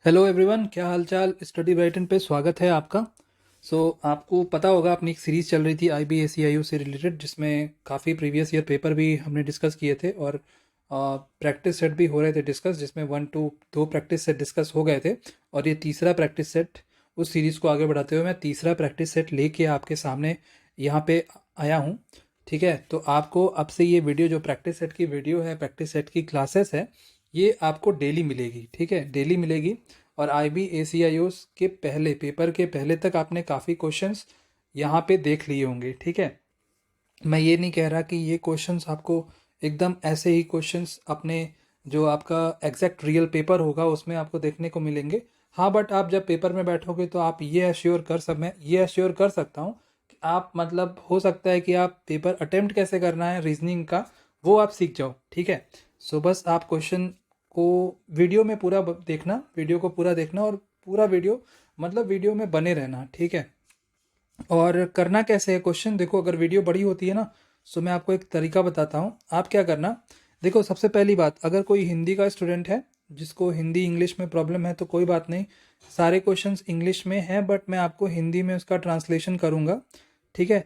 Hello everyone, क्या हालचाल। Study Brighton पे स्वागत है आपका। आपको पता होगा अपनी एक सीरीज़ चल रही थी IBACIU से रिलेटेड, जिसमें काफ़ी प्रीवियस ईयर पेपर भी हमने डिस्कस किए थे और प्रैक्टिस सेट भी हो रहे थे डिस्कस, जिसमें 2 प्रैक्टिस सेट डिस्कस हो गए थे और ये तीसरा प्रैक्टिस सेट, उस सीरीज़ को आगे बढ़ाते हुए मैं तीसरा प्रैक्टिस सेट लेके आपके सामने यहाँ पे आया हूँ। ठीक है, तो आपको अब से ये वीडियो, जो प्रैक्टिस सेट की वीडियो है, प्रैक्टिस सेट की क्लासेस है, ये आपको डेली मिलेगी। ठीक है, डेली मिलेगी। और IBACIOs के पहले पेपर के पहले तक आपने काफ़ी क्वेश्चंस यहाँ पे देख लिए होंगे। ठीक है, मैं ये नहीं कह रहा कि ये क्वेश्चंस आपको एकदम ऐसे ही क्वेश्चंस अपने जो आपका एग्जैक्ट रियल पेपर होगा उसमें आपको देखने को मिलेंगे। हाँ, बट आप जब पेपर में बैठोगे तो आप मैं ये एश्योर कर सकता हूँ कि आप, मतलब हो सकता है कि आप पेपर अटेम्प्ट कैसे करना है रीजनिंग का, वो आप सीख जाओ। ठीक है, बस आप क्वेश्चन को वीडियो में पूरा देखना, वीडियो को पूरा देखना और पूरा वीडियो, मतलब वीडियो में बने रहना। ठीक है, और करना कैसे है क्वेश्चन, देखो अगर वीडियो बड़ी होती है ना, तो मैं आपको एक तरीका बताता हूँ। आप क्या करना, देखो सबसे पहली बात, अगर कोई हिंदी का स्टूडेंट है जिसको हिंदी इंग्लिश में प्रॉब्लम है तो कोई बात नहीं, सारे क्वेश्चंस इंग्लिश में हैं, बट मैं आपको हिंदी में उसका ट्रांसलेशन करूँगा। ठीक है,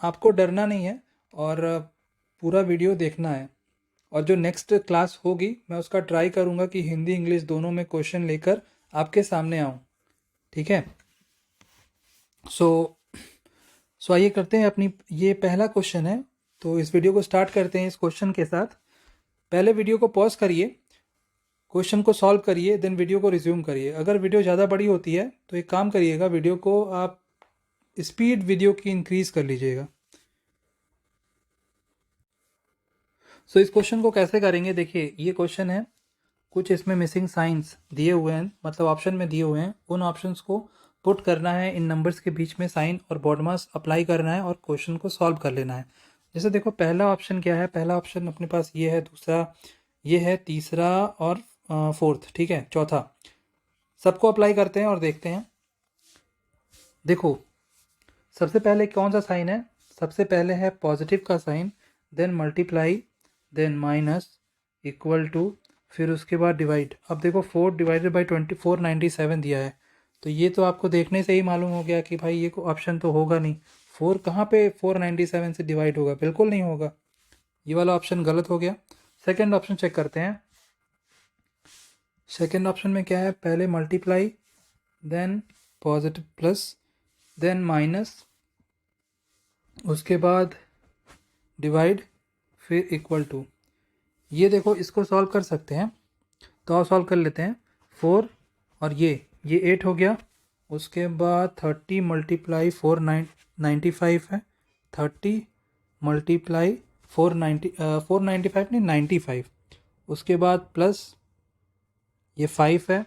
आपको डरना नहीं है और पूरा वीडियो देखना है। और जो नेक्स्ट क्लास होगी मैं उसका ट्राई करूँगा कि हिंदी इंग्लिश दोनों में क्वेश्चन लेकर आपके सामने आऊँ। ठीक है, सो आइए करते हैं अपनी, ये पहला क्वेश्चन है, तो इस वीडियो को स्टार्ट करते हैं इस क्वेश्चन के साथ। पहले वीडियो को पॉज करिए, क्वेश्चन को सॉल्व करिए, देन वीडियो को रिज्यूम करिए। अगर वीडियो ज़्यादा बड़ी होती है तो एक काम करिएगा, वीडियो को आप स्पीड वीडियो की इंक्रीज कर लीजिएगा। इस क्वेश्चन को कैसे करेंगे, देखिए ये क्वेश्चन है, कुछ इसमें मिसिंग साइंस दिए हुए हैं, मतलब ऑप्शन में दिए हुए हैं, उन ऑप्शंस को पुट करना है, इन नंबर्स के बीच में साइन और बॉडमास अप्लाई करना है और क्वेश्चन को सॉल्व कर लेना है। जैसे देखो पहला ऑप्शन क्या है, पहला ऑप्शन अपने पास ये है, दूसरा ये है, तीसरा और फोर्थ। ठीक है, चौथा, सबको अप्लाई करते हैं और देखते हैं। देखो सबसे पहले कौन सा साइन है, सबसे पहले है पॉजिटिव का sign, then multiply, then minus, equal to, फिर उसके बाद डिवाइड। अब देखो 4 डिवाइडेड बाई 20, 497 दिया है, तो ये तो आपको देखने से ही मालूम हो गया कि भाई ये ऑप्शन तो होगा नहीं। 4 कहाँ पे 497 से डिवाइड होगा, बिल्कुल नहीं होगा, ये वाला ऑप्शन गलत हो गया। सेकेंड ऑप्शन चेक करते हैं। सेकेंड ऑप्शन में क्या है, पहले multiply, then positive plus, then minus, उसके बाद डिवाइड, फिर इक्वल टू। ये देखो इसको सॉल्व कर सकते हैं, तो आप सॉल्व कर लेते हैं। 4 और ये 8 हो गया, उसके बाद 30 मल्टीप्लाई 495 है, 30 मल्टीप्लाई 495 नहीं 95, उसके बाद प्लस ये 5 है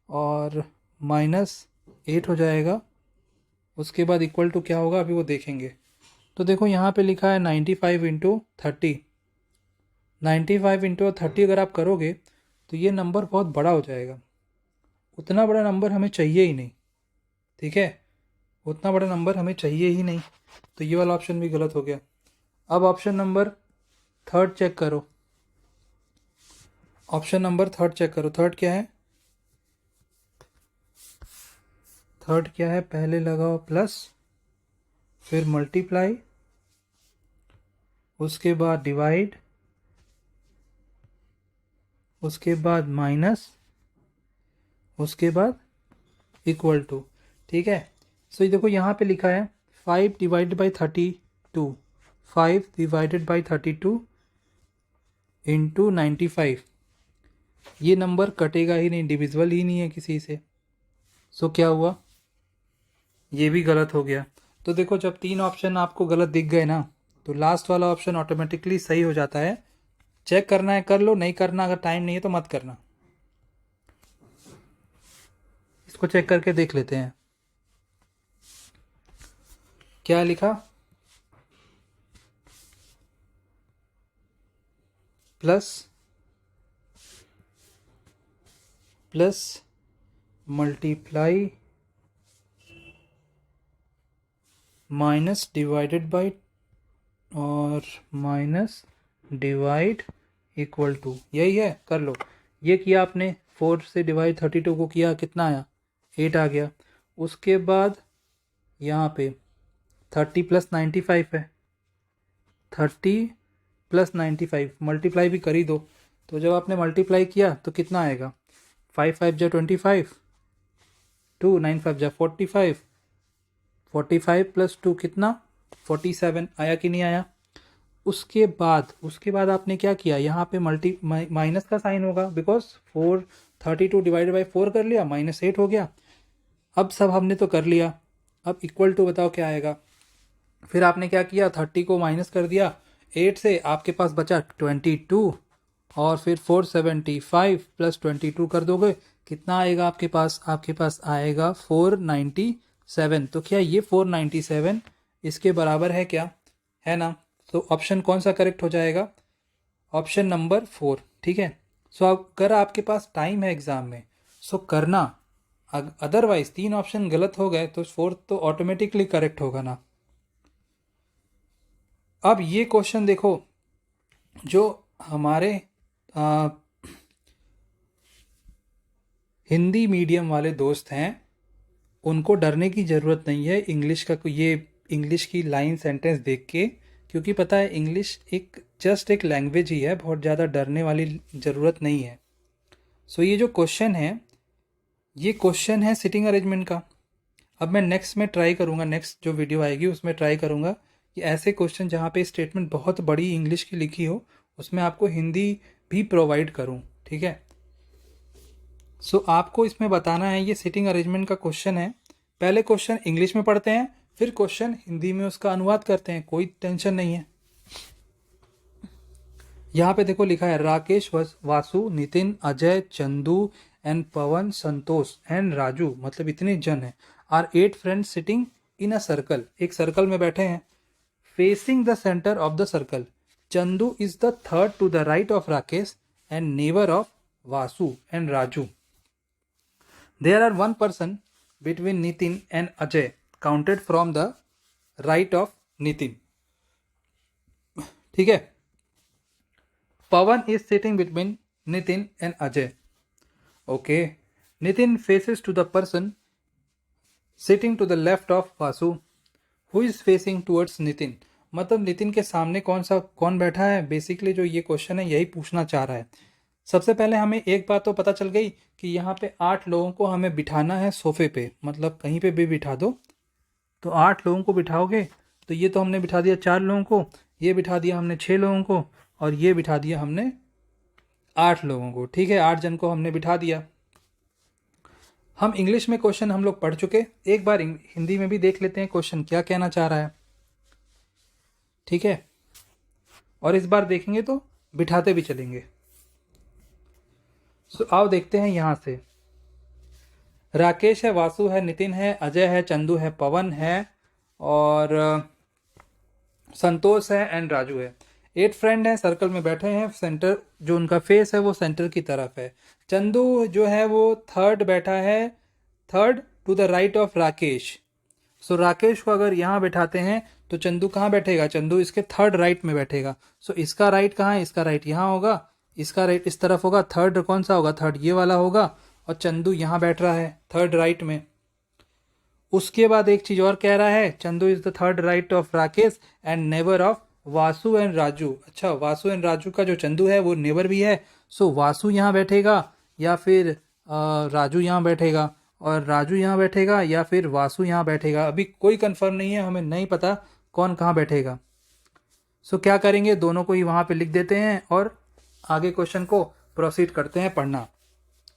और माइनस 8 हो जाएगा, उसके बाद इक्वल टू क्या होगा अभी वो देखेंगे। तो देखो यहाँ पे लिखा है 95 इंटू 30, 95 इंटू 30 अगर आप करोगे तो ये नंबर बहुत बड़ा हो जाएगा, उतना बड़ा नंबर हमें चाहिए ही नहीं। ठीक है, उतना बड़ा नंबर हमें चाहिए ही नहीं, तो ये वाला ऑप्शन भी गलत हो गया। अब ऑप्शन नंबर थर्ड चेक करो, ऑप्शन नंबर थर्ड चेक करो। थर्ड क्या है, थर्ड क्या है, पहले लगाओ प्लस, फिर मल्टीप्लाई, उसके बाद डिवाइड, उसके बाद माइनस, उसके बाद इक्वल टू। ठीक है, ये देखो यहाँ पे लिखा है 5 divided by 32, 5 divided by 32 into 95, ये नंबर कटेगा ही नहीं, डिविजिबल ही नहीं है किसी से। क्या हुआ, ये भी गलत हो गया। तो देखो जब 3 ऑप्शन आपको गलत दिख गए ना, तो लास्ट वाला ऑप्शन ऑटोमेटिकली सही हो जाता है। चेक करना है कर लो, नहीं करना, अगर टाइम नहीं है तो मत करना। इसको चेक करके देख लेते हैं क्या लिखा, plus plus multiply minus divided by और माइनस डिवाइड इक्वल टू, यही है, कर लो। ये किया आपने, 4 से डिवाइड 32 को किया, कितना आया, 8 आ गया। उसके बाद यहाँ पे 30 प्लस 95 है, 30 प्लस 95 मल्टीप्लाई भी कर ही दो। तो जब आपने मल्टीप्लाई किया तो कितना आएगा, 5 5 जा 25, 2 9 5 जा 45, 45 प्लस 2 कितना, 47 आया कि नहीं आया। उसके बाद आपने क्या किया, यहाँ पे माइनस का साइन होगा, बिकॉज 32 डिवाइडेड बाई 4 कर लिया, -8 हो गया। अब सब हमने तो कर लिया, अब इक्वल टू बताओ क्या आएगा। फिर आपने क्या किया, 30 को माइनस कर दिया 8 से, आपके पास बचा 22, और फिर 475 प्लस 22 कर दोगे, कितना आएगा आपके पास आएगा 497। तो क्या ये 497 इसके बराबर है क्या, है ना। तो ऑप्शन कौन सा करेक्ट हो जाएगा, ऑप्शन नंबर 4, ठीक है। सो अगर आपके पास टाइम है एग्जाम में सो करना, अदरवाइज 3 ऑप्शन गलत हो गए तो 4 तो ऑटोमेटिकली करेक्ट होगा ना। अब ये क्वेश्चन देखो, जो हमारे हिंदी मीडियम वाले दोस्त हैं उनको डरने की ज़रूरत नहीं है इंग्लिश का, ये इंग्लिश की लाइन सेंटेंस देख के, क्योंकि पता है इंग्लिश जस्ट एक लैंग्वेज ही है, बहुत ज़्यादा डरने वाली ज़रूरत नहीं है। सो ये जो क्वेश्चन है, ये क्वेश्चन है सिटिंग अरेंजमेंट का। अब मैं नेक्स्ट में ट्राई करूँगा, नेक्स्ट जो वीडियो आएगी उसमें ट्राई करूँगा कि ऐसे क्वेश्चन जहाँ पे स्टेटमेंट बहुत बड़ी इंग्लिश की लिखी हो उसमें आपको हिंदी भी प्रोवाइड करूँ, ठीक है। सो आपको इसमें बताना है, ये सिटिंग अरेंजमेंट का क्वेश्चन है। पहले क्वेश्चन इंग्लिश में पढ़ते हैं, फिर क्वेश्चन हिंदी में उसका अनुवाद करते हैं, कोई टेंशन नहीं है। यहाँ पे देखो लिखा है, राकेश, वासु, नितिन, अजय, चंदू एंड पवन, संतोष एंड राजू, मतलब इतने जन हैं, are 8 friends sitting in a circle, एक सर्कल में बैठे हैं, facing the centre of the circle. Chandu is the third to the right of Rakesh and neighbour of Vasu and Raju. There are one person between Nitin and Ajay counted from the right of Nitin. ठीक है, पवन is sitting between Nitin and Ajay. Okay, Nitin faces to the person sitting to the left of Vasu, who is facing towards Nitin. मतलब नितिन के सामने कौन बैठा है, basically जो ये क्वेश्चन है यही पूछना चाह रहा है। सबसे पहले हमें एक बात तो पता चल गई कि यहाँ पे 8 लोगों को हमें बिठाना है सोफे पे, मतलब कहीं पे भी बिठा दो। तो 8 लोगों को बिठाओगे तो ये तो हमने बिठा दिया 4 लोगों को, ये बिठा दिया हमने 6 लोगों को, और ये बिठा दिया हमने 8 लोगों को, ठीक है। 8 जन को हमने बिठा दिया। हम इंग्लिश में क्वेश्चन हम लोग पढ़ चुके, एक बार हिंदी में भी देख लेते हैं क्वेश्चन क्या कहना चाह रहा है, ठीक है। और इस बार देखेंगे तो बिठाते भी चलेंगे। सो आओ देखते हैं यहाँ से। राकेश है, वासु है, नितिन है, अजय है, चंदू है, पवन है और संतोष है एंड राजू है। 8 फ्रेंड हैं, सर्कल में बैठे हैं, सेंटर जो उनका फेस है वो सेंटर की तरफ है। चंदू जो है वो थर्ड बैठा है, third to the right of Rakesh. So Rakesh को अगर यहाँ बैठाते हैं तो चंदू कहाँ बैठेगा, चंदू इसके थर्ड राइट में बैठेगा। सो इसका राइट कहाँ है, इसका राइट यहाँ होगा, इसका राइट इस तरफ होगा, थर्ड कौन सा होगा, थर्ड ये वाला होगा, और चंदू यहाँ बैठ रहा है थर्ड राइट में। उसके बाद एक चीज और कह रहा है, Chandu is the third right of Rakesh and neighbour of Vasu and Raju. अच्छा, वासु एंड राजू का जो चंदू है वो नेबर भी है। सो वासु यहाँ बैठेगा या फिर राजू यहाँ बैठेगा, और राजू यहाँ बैठेगा या फिर वासु यहाँ बैठेगा। अभी कोई कंफर्म नहीं है, हमें नहीं पता कौन कहाँ बैठेगा। सो क्या करेंगे, दोनों को ही वहाँ पे लिख देते हैं और आगे क्वेश्चन को प्रोसीड करते हैं पढ़ना।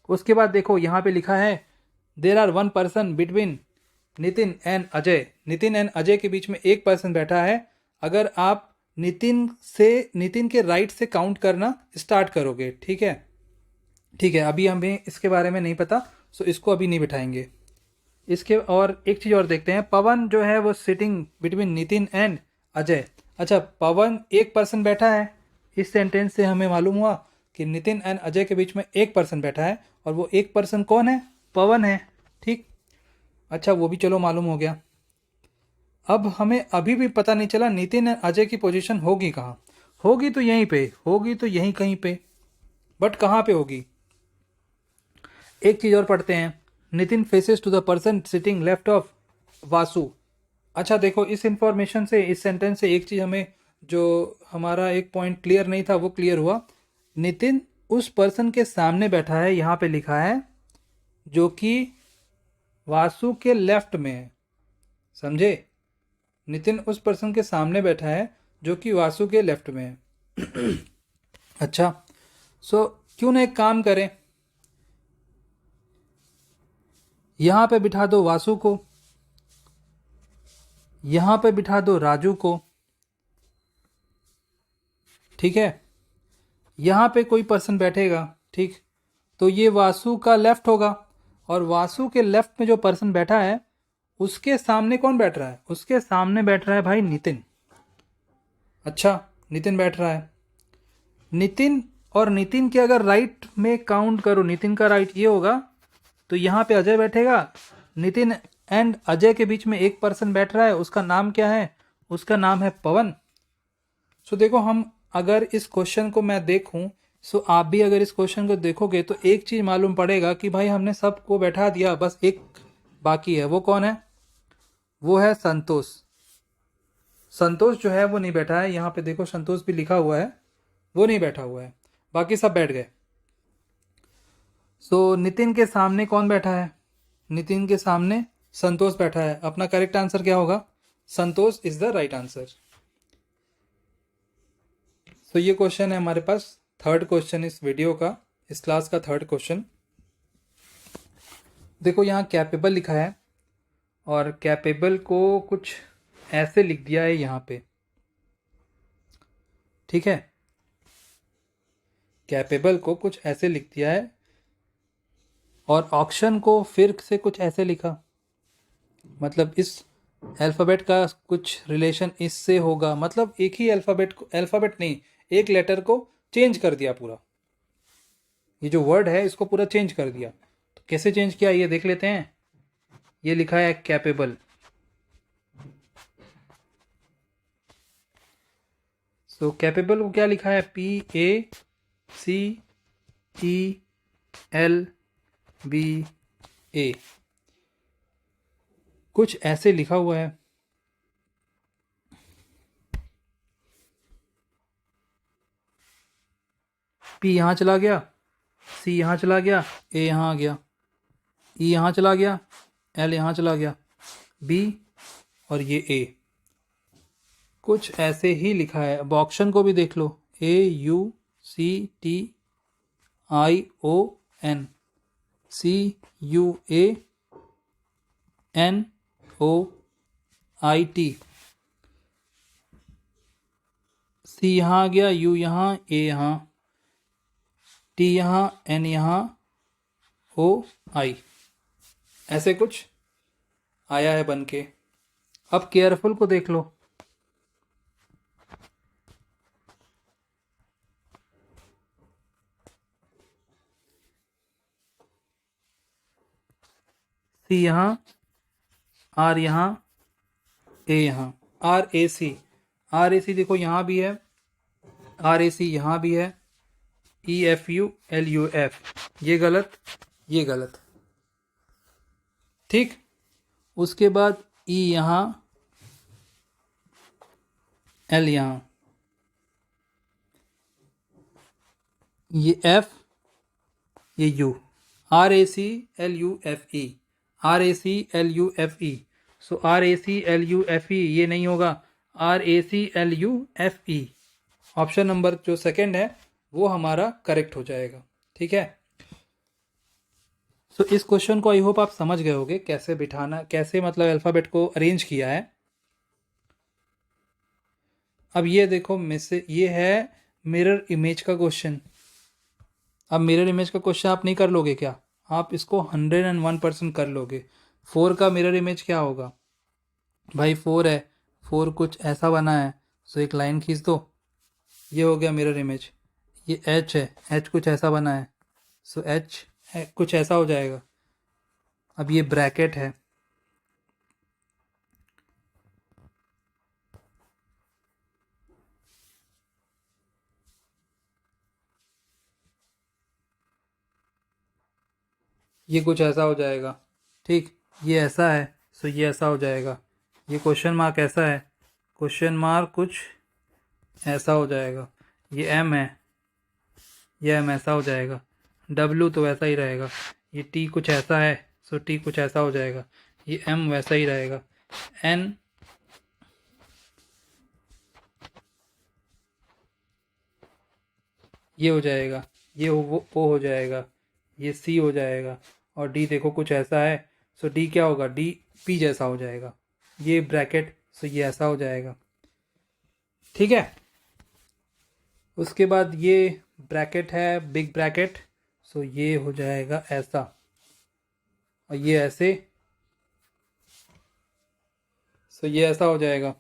उसके बाद देखो यहाँ पे लिखा है, there are 1 person between Nitin and Ajay. Nitin and Ajay के बीच में एक पर्सन बैठा है। अगर आप नितिन के राइट से काउंट करना स्टार्ट करोगे, ठीक है, ठीक है। अभी हमें इसके बारे में नहीं पता, सो इसको अभी नहीं बिठाएंगे। इसके और एक चीज़ और देखते हैं, पवन जो है वो sitting between Nitin and Ajay. अच्छा, पवन एक पर्सन बैठा है, इस सेंटेंस से हमें मालूम हुआ कि नितिन एंड अजय के बीच में एक पर्सन बैठा है, और वो एक पर्सन कौन है, पवन है, ठीक। अच्छा, वो भी चलो मालूम हो गया। अब हमें अभी भी पता नहीं चला नितिन एंड अजय की पोजीशन होगी कहाँ। होगी तो यहीं पे, होगी तो यहीं कहीं पे, बट कहाँ पे होगी। एक चीज़ और पढ़ते हैं। Nitin faces to the person sitting left of Vasu. अच्छा देखो, इस इंफॉर्मेशन से, इस सेंटेंस से एक चीज़ हमें, जो हमारा एक पॉइंट क्लियर नहीं था वो क्लियर हुआ। नितिन उस पर्सन के सामने बैठा है, यहाँ पे लिखा है, जो कि वासु के लेफ्ट में है। समझे? नितिन उस पर्सन के सामने बैठा है जो कि वासु के लेफ्ट में है। अच्छा, सो क्यों ना एक काम करें, यहां पे बिठा दो वासु को, यहां पे बिठा दो राजू को, ठीक है? यहां पे कोई पर्सन बैठेगा, ठीक? तो ये वासु का लेफ्ट होगा, और वासु के लेफ्ट में जो पर्सन बैठा है उसके सामने कौन बैठ रहा है? उसके सामने बैठ रहा है भाई नितिन। अच्छा, नितिन बैठ रहा है। नितिन और नितिन के अगर राइट में काउंट करो, नितिन का राइट ये होगा, तो यहाँ पे अजय बैठेगा। नितिन एंड अजय के बीच में एक पर्सन बैठ रहा है, उसका नाम क्या है? उसका नाम है पवन। सो देखो, हम अगर इस क्वेश्चन को मैं देखूं, सो आप भी अगर इस क्वेश्चन को देखोगे तो एक चीज मालूम पड़ेगा कि भाई हमने सबको बैठा दिया, बस एक बाकी है। वो कौन है? वो है संतोष। संतोष जो है वो नहीं बैठा है। यहाँ पे देखो, संतोष भी लिखा हुआ है, वो नहीं बैठा हुआ है, बाकी सब बैठ गए। सो नितिन के सामने कौन बैठा है? नितिन के सामने संतोष बैठा है। अपना करेक्ट आंसर क्या होगा? संतोष इज द राइट आंसर। तो ये क्वेश्चन है हमारे पास, थर्ड क्वेश्चन इस वीडियो का, इस क्लास का थर्ड क्वेश्चन। देखो यहाँ कैपेबल लिखा है, और कैपेबल को कुछ ऐसे लिख दिया है यहाँ पे, ठीक है? कैपेबल को कुछ ऐसे लिख दिया है, और ऑक्शन को फिर से कुछ ऐसे लिखा। मतलब इस अल्फ़ाबेट का कुछ रिलेशन इससे होगा, मतलब एक ही अल्फ़ाबेट को, अल्फ़ाबेट नहीं, एक लेटर को चेंज कर दिया पूरा। ये जो वर्ड है इसको पूरा चेंज कर दिया। तो कैसे चेंज किया ये देख लेते हैं। ये लिखा है कैपेबल। सो कैपेबल को क्या लिखा है? PACELBA, कुछ ऐसे लिखा हुआ है। P यहाँ चला गया, C यहाँ चला गया, A यहाँ आ गया, E यहाँ चला गया, L यहाँ चला गया, B और ये A, कुछ ऐसे ही लिखा है। अब ऑप्शन को भी देख लो, AUCTION, CUANOIT, C यहाँ आ गया, U यहाँ, A यहाँ, T यहाँ, N यहाँ, OI, ऐसे कुछ आया है बन के। अब केयरफुल को देख लो, C यहाँ, R यहाँ, A यहाँ, RAC देखो यहाँ भी है, RAC यहाँ भी है, EFULUF, ये गलत, ये गलत, ठीक? उसके बाद E यहाँ, L यहाँ, ये F, ये U, RACLUFE, RACLUFE। सो RACLUFE ये नहीं होगा, RACLUFE। ऑप्शन नंबर जो सेकंड है वो हमारा करेक्ट हो जाएगा, ठीक है? सो इस क्वेश्चन को आई होप आप समझ गए होगे, कैसे बिठाना, कैसे मतलब अल्फ़ाबेट को अरेंज किया है। अब ये देखो, ये है मिरर इमेज का क्वेश्चन। अब मिरर इमेज का क्वेश्चन आप नहीं कर लोगे क्या? आप इसको 101% कर लोगे। 4 का मिरर इमेज क्या होगा? भाई 4 है, 4 कुछ ऐसा बना है, सो एक लाइन खींच दो, ये हो गया मिरर इमेज। ये H है, H कुछ ऐसा बना है, सो H कुछ ऐसा हो जाएगा। अब ये ब्रैकेट है, ये कुछ ऐसा हो जाएगा, ठीक, ये ऐसा है, सो ये ऐसा हो जाएगा। ये क्वेश्चन मार्क ऐसा है, क्वेश्चन मार्क कुछ ऐसा हो जाएगा। ये एम है, ये एम ऐसा हो जाएगा। डब्ल्यू तो वैसा ही रहेगा। ये टी कुछ ऐसा है, सो टी कुछ ऐसा हो जाएगा। ये एम वैसा ही रहेगा। एन ये हो जाएगा, ये वो ओ हो जाएगा, ये सी हो जाएगा, और डी देखो कुछ ऐसा है, सो डी क्या होगा, डी पी जैसा हो जाएगा। ये ब्रैकेट, सो ये ऐसा हो जाएगा, ठीक है। उसके बाद ये ब्रैकेट है, बिग ब्रैकेट, सो ये हो जाएगा ऐसा, और ये ऐसे, सो ये ऐसा हो जाएगा।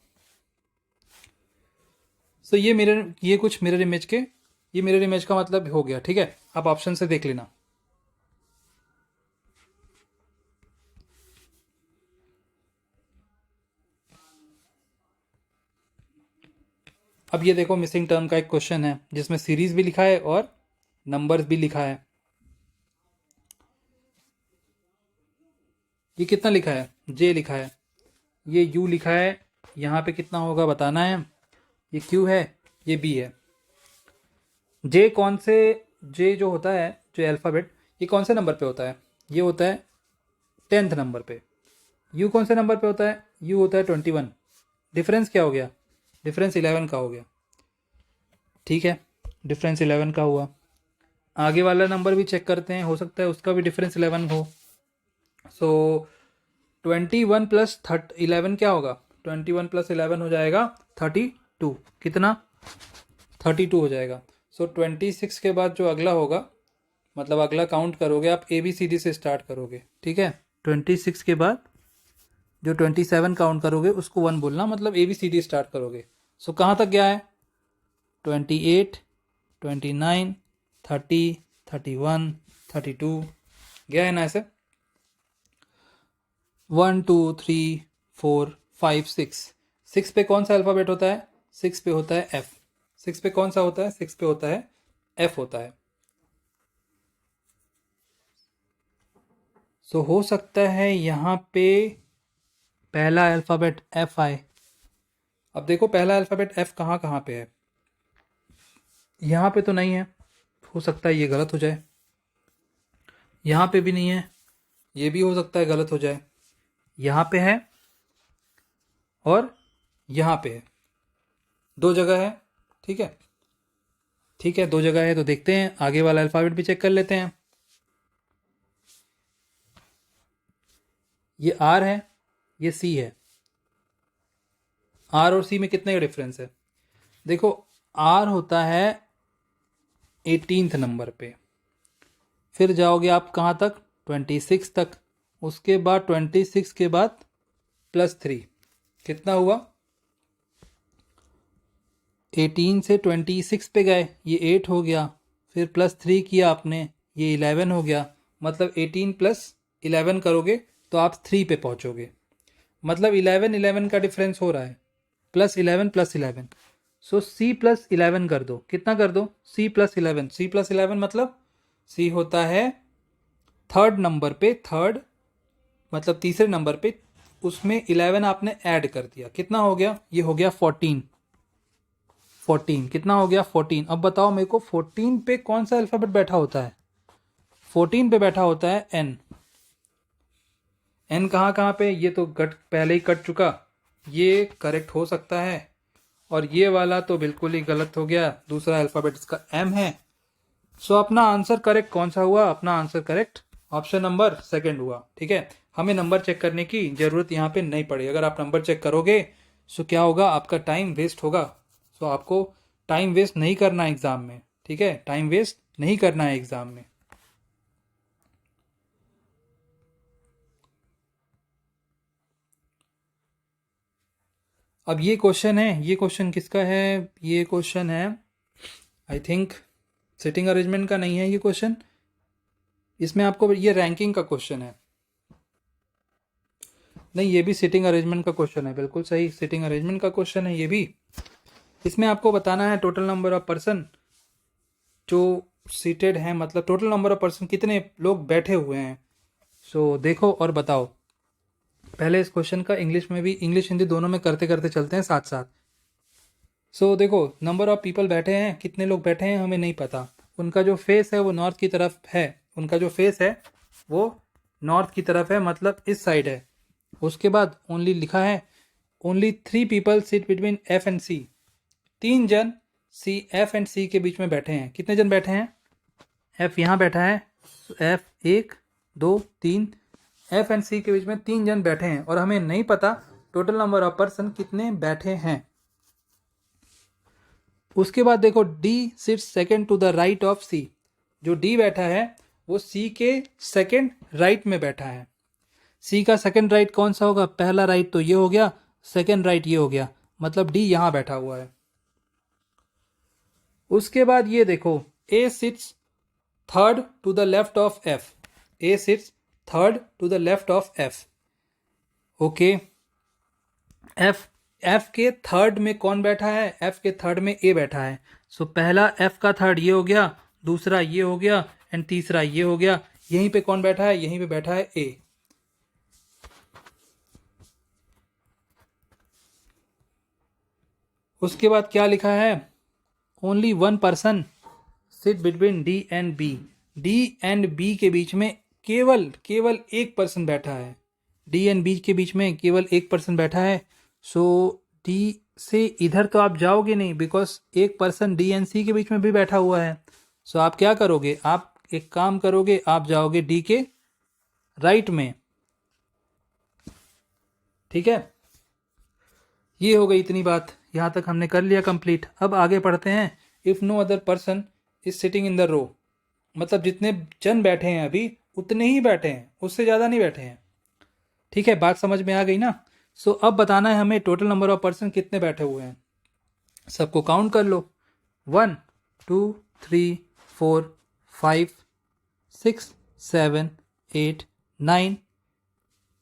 सो ये कुछ मिरर इमेज के, ये मिरर इमेज का मतलब हो गया, ठीक है। आप ऑप्शन से देख लेना। अब ये देखो मिसिंग टर्म का एक क्वेश्चन है जिसमें सीरीज भी लिखा है और नंबर्स भी लिखा है। ये कितना लिखा है, जे लिखा है, ये यू लिखा है, यहाँ पे कितना होगा बताना है। ये क्यू है, ये बी है। जे कौन से, जे जो होता है जो अल्फ़ाबेट, ये कौन से नंबर पे होता है, ये होता है 10th नंबर पे। यू कौन से नंबर पे होता है, यू होता है 21। डिफरेंस क्या हो गया, डिफरेंस 11 का हो गया, ठीक है, डिफरेंस 11 का हुआ। आगे वाला नंबर भी चेक करते हैं, हो सकता है उसका भी डिफरेंस 11 हो। सो 21 प्लस 11 क्या होगा, 21 प्लस 11 हो जाएगा 32। कितना, 32 हो जाएगा। सो 26 के बाद जो अगला होगा, मतलब अगला काउंट करोगे आप ए बी सी डी से स्टार्ट करोगे, ठीक है। 26 के बाद जो 27 काउंट करोगे उसको 1 बोलना, मतलब A B C D start करोगे। सो कहाँ तक गया है, 28, 29, 30, 31, 32 गया है ना ऐसे। 1 2 3 4 5 6, 6 पे कौन सा अल्फ़ाबेट होता है, 6 पे होता है एफ। 6 पे कौन सा होता है, 6 पे होता है एफ होता है। सो हो सकता है यहाँ पे पहला अल्फ़ाबेट एफ आए। अब देखो पहला अल्फ़ाबेट एफ कहाँ कहाँ पे है, यहाँ पे तो नहीं है, हो सकता है ये गलत हो जाए। यहाँ पे भी नहीं है, ये भी हो सकता है गलत हो जाए। यहाँ पे है और यहाँ पे है, दो जगह है, ठीक है, ठीक है, दो जगह है। तो देखते हैं आगे वाला अल्फ़ाबेट भी चेक कर लेते हैं। ये आर है, ये सी है। आर और सी में कितने का डिफरेंस है, देखो आर होता है 18th नंबर पे, फिर जाओगे आप कहाँ तक, 26 तक, उसके बाद 26 के बाद +3, कितना हुआ, 18 से 26 पे गए, ये 8 हो गया, फिर +3 किया आपने, ये 11 हो गया। मतलब 18 + 11 करोगे तो आप 3 पे पहुंचोगे, मतलब 11 11 का डिफरेंस हो रहा है, +11 +11। सो सी +11 कर दो, कितना कर दो, सी +11, सी +11 मतलब सी होता है 3rd नंबर पे, थर्ड मतलब तीसरे नंबर पे, उसमें 11 आपने ऐड कर दिया, कितना हो गया, ये हो गया 14। 14 कितना हो गया, 14। अब बताओ मेरे को 14 पे कौन सा अल्फ़ाबेट बैठा होता है, 14 पे बैठा होता है एन। एन कहाँ कहाँ पे, ये तो कट पहले ही कट चुका, ये करेक्ट हो सकता है, और ये वाला तो बिल्कुल ही गलत हो गया, दूसरा अल्फ़ाबेट इसका एम है। सो अपना आंसर करेक्ट कौन सा हुआ, अपना answer correct option number second हुआ, ठीक है। हमें नंबर चेक करने की ज़रूरत यहाँ पे नहीं पड़ी, अगर आप नंबर चेक करोगे सो क्या होगा, आपका टाइम वेस्ट होगा। सो आपको टाइम वेस्ट नहीं करना है एग्ज़ाम में, ठीक है, टाइम वेस्ट नहीं करना है एग्ज़ाम में। अब ये क्वेश्चन है, ये क्वेश्चन किसका है, ये क्वेश्चन है आई थिंक सिटिंग अरेंजमेंट का नहीं है ये क्वेश्चन, इसमें आपको ये रैंकिंग का क्वेश्चन है, नहीं ये भी सिटिंग अरेंजमेंट का क्वेश्चन है, बिल्कुल सही, सिटिंग अरेंजमेंट का क्वेश्चन है ये भी। इसमें आपको बताना है टोटल नंबर ऑफ पर्सन जो सीटेड हैं, मतलब टोटल नंबर ऑफ पर्सन कितने लोग बैठे हुए हैं सो देखो और बताओ। पहले इस क्वेश्चन का इंग्लिश में भी, इंग्लिश हिंदी दोनों में करते करते चलते हैं साथ साथ। सो देखो, नंबर ऑफ पीपल बैठे हैं, कितने लोग बैठे हैं हमें नहीं पता। उनका जो फेस है वो नॉर्थ की तरफ है, उनका जो फेस है वो नॉर्थ की तरफ है, मतलब इस साइड है। उसके बाद ओनली लिखा है only 3 people sit between F and C. 3 जन सी, एफ एंड सी के बीच में बैठे हैं। कितने जन बैठे हैं? एफ यहाँ बैठा है, एफ 1 2 3, एफ एंड सी के बीच में 3 जन बैठे हैं और हमें नहीं पता टोटल नंबर ऑफ पर्सन कितने बैठे हैं। उसके बाद देखो, D sits second to the right of C. जो डी बैठा है वो सी के सेकंड राइट में बैठा है। सी का सेकंड राइट कौन सा होगा? पहला राइट तो ये हो गया, सेकंड राइट ये हो गया, मतलब डी यहां बैठा हुआ है। उसके बाद ये देखो, A sits third to the left of F. A sits third to the left of F. Okay, F F के थर्ड में कौन बैठा है? एफ के थर्ड में ए बैठा है। सो पहला एफ का थर्ड ये हो गया, दूसरा ये हो गया एंड तीसरा ये हो गया। यहीं पे कौन बैठा है? यहीं पे बैठा है ए। उसके बाद क्या लिखा है? Only 1 person sit between D and B. D and B के बीच में केवल केवल एक पर्सन बैठा है। डी एंड बी के बीच में केवल एक पर्सन बैठा है। सो डी से इधर तो आप जाओगे नहीं, बिकॉज एक पर्सन डी एंड सी के बीच में भी बैठा हुआ है। सो आप क्या करोगे? आप एक काम करोगे, आप जाओगे डी के राइट में। ठीक है, ये हो गई इतनी बात, यहां तक हमने कर लिया कंप्लीट। अब आगे पढ़ते हैं। If no other person is sitting in the row, मतलब जितने जन बैठे हैं अभी उतने ही बैठे हैं, उससे ज़्यादा नहीं बैठे हैं। ठीक है, बात समझ में आ गई ना? सो अब बताना है हमें टोटल नंबर ऑफ पर्सन कितने बैठे हुए हैं। सबको काउंट कर लो। 1 2 3 4 5 6 7 8 9।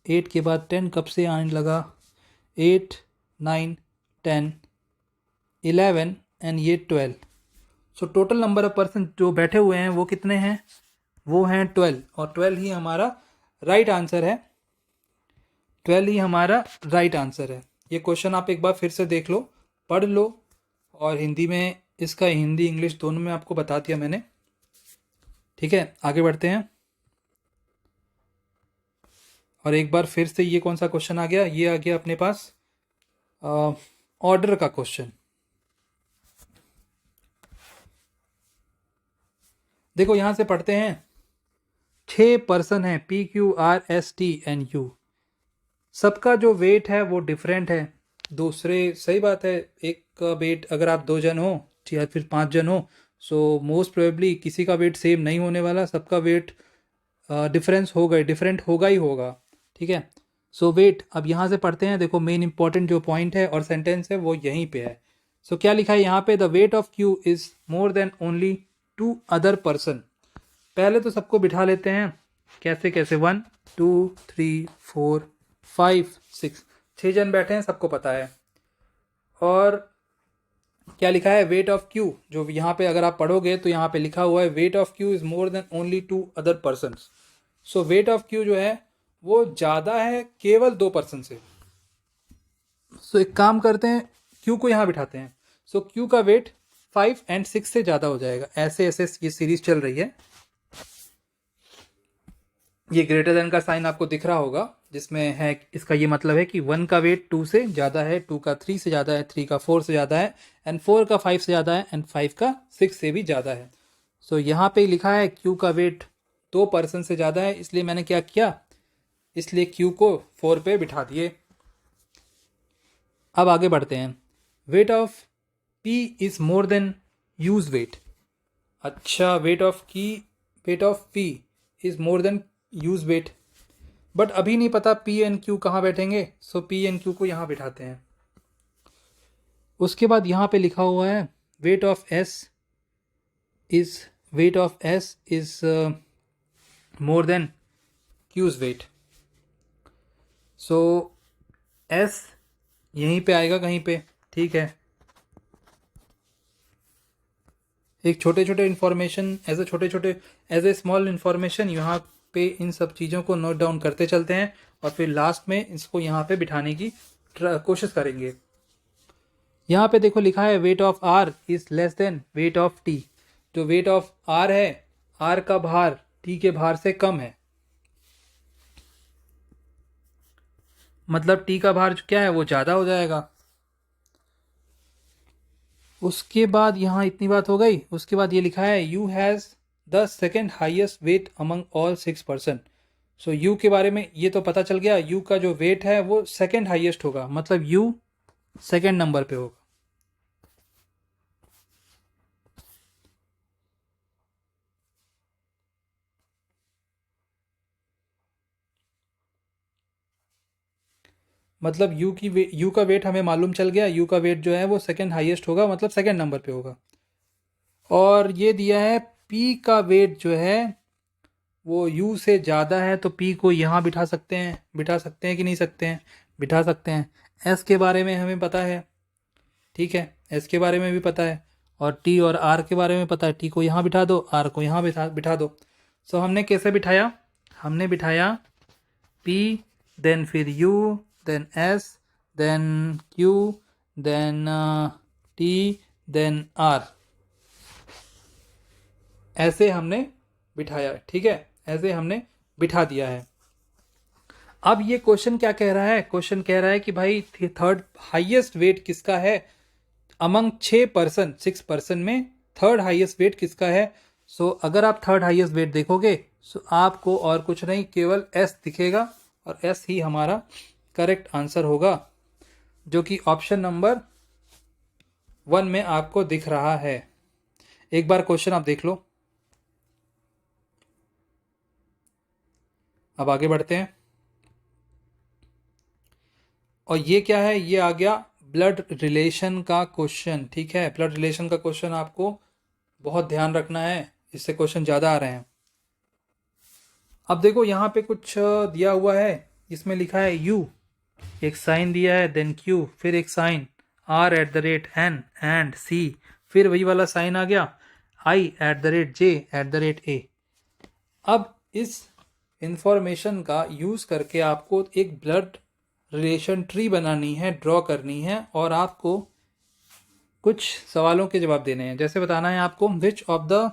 8 के बाद 10 कब से आने लगा? 8 9 10 11 एंड ये 12। So total number of person जो बैठे हुए हैं वो कितने हैं? वो हैं 12, और 12 ही हमारा राइट आंसर है। 12 ही हमारा राइट आंसर है। ये क्वेश्चन आप एक बार फिर से देख लो, पढ़ लो, और हिंदी में इसका हिंदी इंग्लिश दोनों में आपको बता दिया मैंने। ठीक है, आगे बढ़ते हैं। और एक बार फिर से ये कौन सा क्वेश्चन आ गया? ये आ गया अपने पास ऑर्डर का क्वेश्चन। देखो यहां से पढ़ते हैं। 6 पर्सन है, P Q R S T and you. सबका जो वेट है वो डिफरेंट है दूसरे। सही बात है, एक का वेट अगर आप 2 जन हो या फिर 5 जन हो, सो मोस्ट प्रोबेबली किसी का वेट सेम नहीं होने वाला, सबका वेट डिफरेंट होगा ही होगा। ठीक है, सो वेट अब यहाँ से पढ़ते हैं। देखो मेन इंपॉर्टेंट जो पॉइंट है और सेंटेंस है वो यहीं पे है। सो क्या लिखा है यहाँ पे? The weight of Q is more then only 2 other person. पहले तो सबको बिठा लेते हैं। कैसे कैसे? 1 2 3 4 5 6, 6 जन बैठे हैं, सबको पता है। और क्या लिखा है? वेट ऑफ क्यू, जो यहाँ पे अगर आप पढ़ोगे तो यहाँ पे लिखा हुआ है weight of Q is more then only 2 other person. So weight of Q जो है वो ज़्यादा है केवल 2 पर्सन से। सो एक काम करते हैं, क्यू को यहाँ बिठाते हैं। सो क्यू का वेट 5 एंड 6 से ज़्यादा हो जाएगा। ऐसे ऐसे ये सीरीज चल रही है। ये ग्रेटर देन का साइन आपको दिख रहा होगा, जिसमें है इसका ये मतलब है कि 1 का वेट 2 से ज़्यादा है, 2 का 3 से ज़्यादा है, 3 का 4 से ज़्यादा है, एंड 4 का 5 से ज़्यादा है, एंड 5 का 6 से भी ज़्यादा है। सो यहाँ पे लिखा है क्यू का वेट 2 पर्सन से ज़्यादा है, इसलिए मैंने क्या किया? इसलिए क्यू को 4 पे बिठा दिए। अब आगे बढ़ते हैं। Weight of P is more than U's weight. अच्छा, weight of P is more than U's weight, but अभी नहीं पता पी एंड क्यू कहाँ बैठेंगे। सो पी एंड क्यू को यहाँ बिठाते हैं। उसके बाद यहाँ पे लिखा हुआ है weight of S is more than Q's weight. So S यहीं पे आएगा कहीं पे। ठीक है, एक छोटे छोटे information as a small information यहाँ पे इन सब चीज़ों को नोट डाउन करते चलते हैं और फिर लास्ट में इसको यहाँ पे बिठाने की कोशिश करेंगे। यहाँ पे देखो लिखा है weight of R is less than weight of T. जो वेट ऑफ आर है, आर का भार टी के भार से कम है, मतलब टी का भार क्या है वो ज़्यादा हो जाएगा। उसके बाद यहाँ इतनी बात हो गई। उसके बाद ये लिखा है U has the second highest weight among all 6%। So U के बारे में ये तो पता चल गया, यू का जो वेट है वो सेकेंड हाइएस्ट होगा, मतलब यू सेकेंड नंबर पे होगा। मतलब यू का वेट हमें मालूम चल गया, यू का वेट जो है वो सेकेंड हाईएस्ट होगा, मतलब सेकेंड नंबर पे होगा। और ये दिया है पी का वेट जो है वो यू से ज़्यादा है, तो पी को यहाँ बिठा सकते हैं, कि नहीं सकते हैं, बिठा सकते हैं। एस के बारे में हमें पता है, ठीक है, एस के बारे में भी पता है, और टी और आर के बारे में पता है। टी को यहाँ बिठा दो, आर को यहाँ बिठा दो। सो हमने कैसे बिठाया, हमने बिठाया पी, देन फिर U, then S, then Q, then T, then R, ऐसे हमने बिठाया, ठीक है, ऐसे हमने बिठा दिया है। अब ये क्वेश्चन क्या कह रहा है, क्वेश्चन कह रहा है कि भाई थर्ड हाईएस्ट वेट किसका है अमंग 6% में, थर्ड हाईएस्ट वेट किसका है। सो अगर आप थर्ड हाईएस्ट वेट देखोगे सो आपको और कुछ नहीं, केवल एस दिखेगा, और एस ही हमारा करेक्ट आंसर होगा, जो कि ऑप्शन नंबर 1 में आपको दिख रहा है। एक बार क्वेश्चन आप देख लो। अब आगे बढ़ते हैं, और ये क्या है, ये आ गया ब्लड रिलेशन का क्वेश्चन, ठीक है। ब्लड रिलेशन का क्वेश्चन आपको बहुत ध्यान रखना है, इससे क्वेश्चन ज़्यादा आ रहे हैं। अब देखो यहाँ पे कुछ दिया हुआ है, इसमें लिखा है यू, एक साइन दिया है, देन क्यू, फिर एक sign, R at the rate N and C, फिर वही वाला साइन आ गया, I at the rate J at the rate A. अब इस इंफॉर्मेशन का यूज़ करके आपको एक ब्लड रिलेशन ट्री बनानी है, ड्रॉ करनी है, और आपको कुछ सवालों के जवाब देने हैं। जैसे बताना है आपको which of the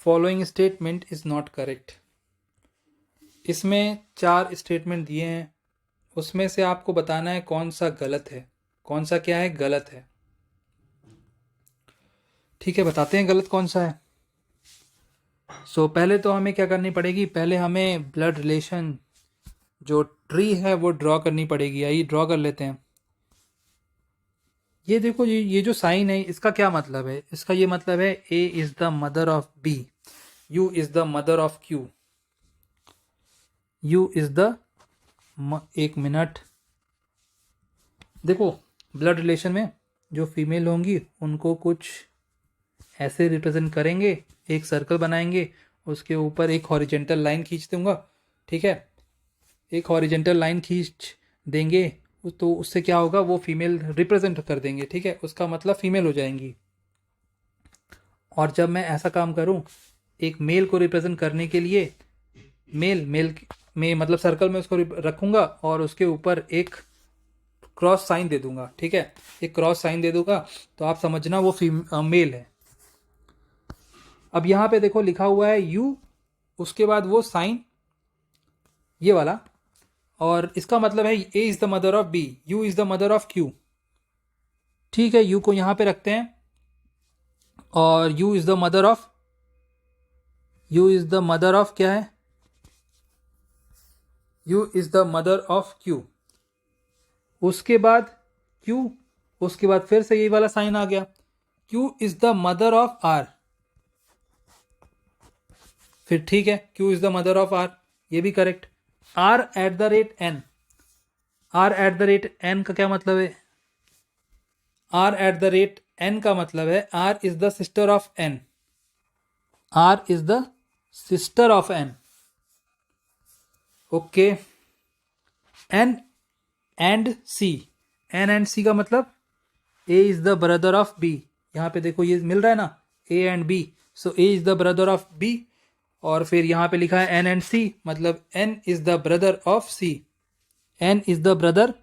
following statement is not correct. इसमें 4 स्टेटमेंट दिए हैं, उसमें से आपको बताना है कौन सा गलत है, कौन सा क्या है, गलत है, ठीक है। बताते हैं गलत कौन सा है। सो पहले तो हमें क्या करनी पड़ेगी, पहले हमें ब्लड रिलेशन जो ट्री है वो ड्रॉ करनी पड़ेगी। आइए ड्रॉ कर लेते हैं। ये देखो, ये जो साइन है इसका क्या मतलब है, इसका ये मतलब है A is the mother of B, U is the mother of Q, U is the एक मिनट, देखो ब्लड रिलेशन में जो फीमेल होंगी उनको कुछ ऐसे रिप्रेजेंट करेंगे, एक सर्कल बनाएंगे, उसके ऊपर एक हॉरिजेंटल लाइन खींच दूंगा, ठीक है, एक हॉरिजेंटल लाइन खींच देंगे, तो उससे क्या होगा, वो फीमेल रिप्रेजेंट कर देंगे, ठीक है, उसका मतलब फीमेल हो जाएंगी। और जब मैं ऐसा काम करूं, एक मेल को रिप्रेजेंट करने के लिए मेल में मतलब सर्कल में उसको रखूंगा और उसके ऊपर एक क्रॉस साइन दे दूंगा, ठीक है, एक क्रॉस साइन दे दूंगा, तो आप समझना वो मेल है। अब यहाँ पे देखो लिखा हुआ है यू, उसके बाद वो साइन ये वाला, और इसका मतलब है A is the mother of B, U is the mother of Q, ठीक है। यू को यहाँ पे रखते हैं, और U is the mother of, U is the mother of क्या है, U is the mother of Q. उसके बाद क्यू, उसके बाद फिर से यही वाला साइन आ गया, Q is the mother of R, फिर ठीक है, Q is the mother of R, ये भी correct. R at the rate N, R at the rate N का क्या मतलब है, R at the rate N का मतलब है R is the sister of N, R is the sister of N, okay. N and C, N and C का मतलब A is the brother of B, यहाँ पे देखो ये मिल रहा है ना, A and B, so A is the brother of B, और फिर यहाँ पे लिखा है एन एंड सी, मतलब N is the brother of C, N is the brother,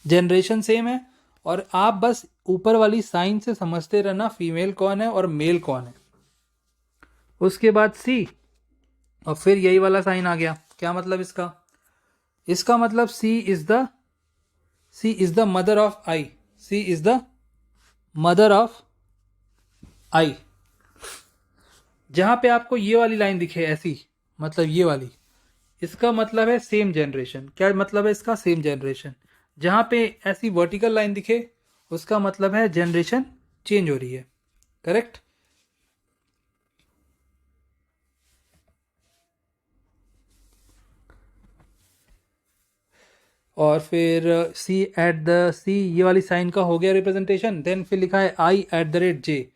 generation same है। और आप बस ऊपर वाली साइन से समझते रहना फीमेल कौन है और मेल कौन है। उसके बाद सी, और फिर यही वाला साइन आ गया। क्या मतलब इसका? इसका मतलब C is the mother of I, C is the mother of I. जहां पे आपको ये वाली लाइन दिखे ऐसी, मतलब ये वाली, इसका मतलब है सेम जनरेशन। क्या मतलब है इसका? Same generation. जहां पे ऐसी वर्टिकल लाइन दिखे उसका मतलब है जनरेशन चेंज हो रही है। करेक्ट। और फिर सी एट द सी, ये वाली साइन का हो गया रिप्रेजेंटेशन। देन फिर लिखा है I at the rate J.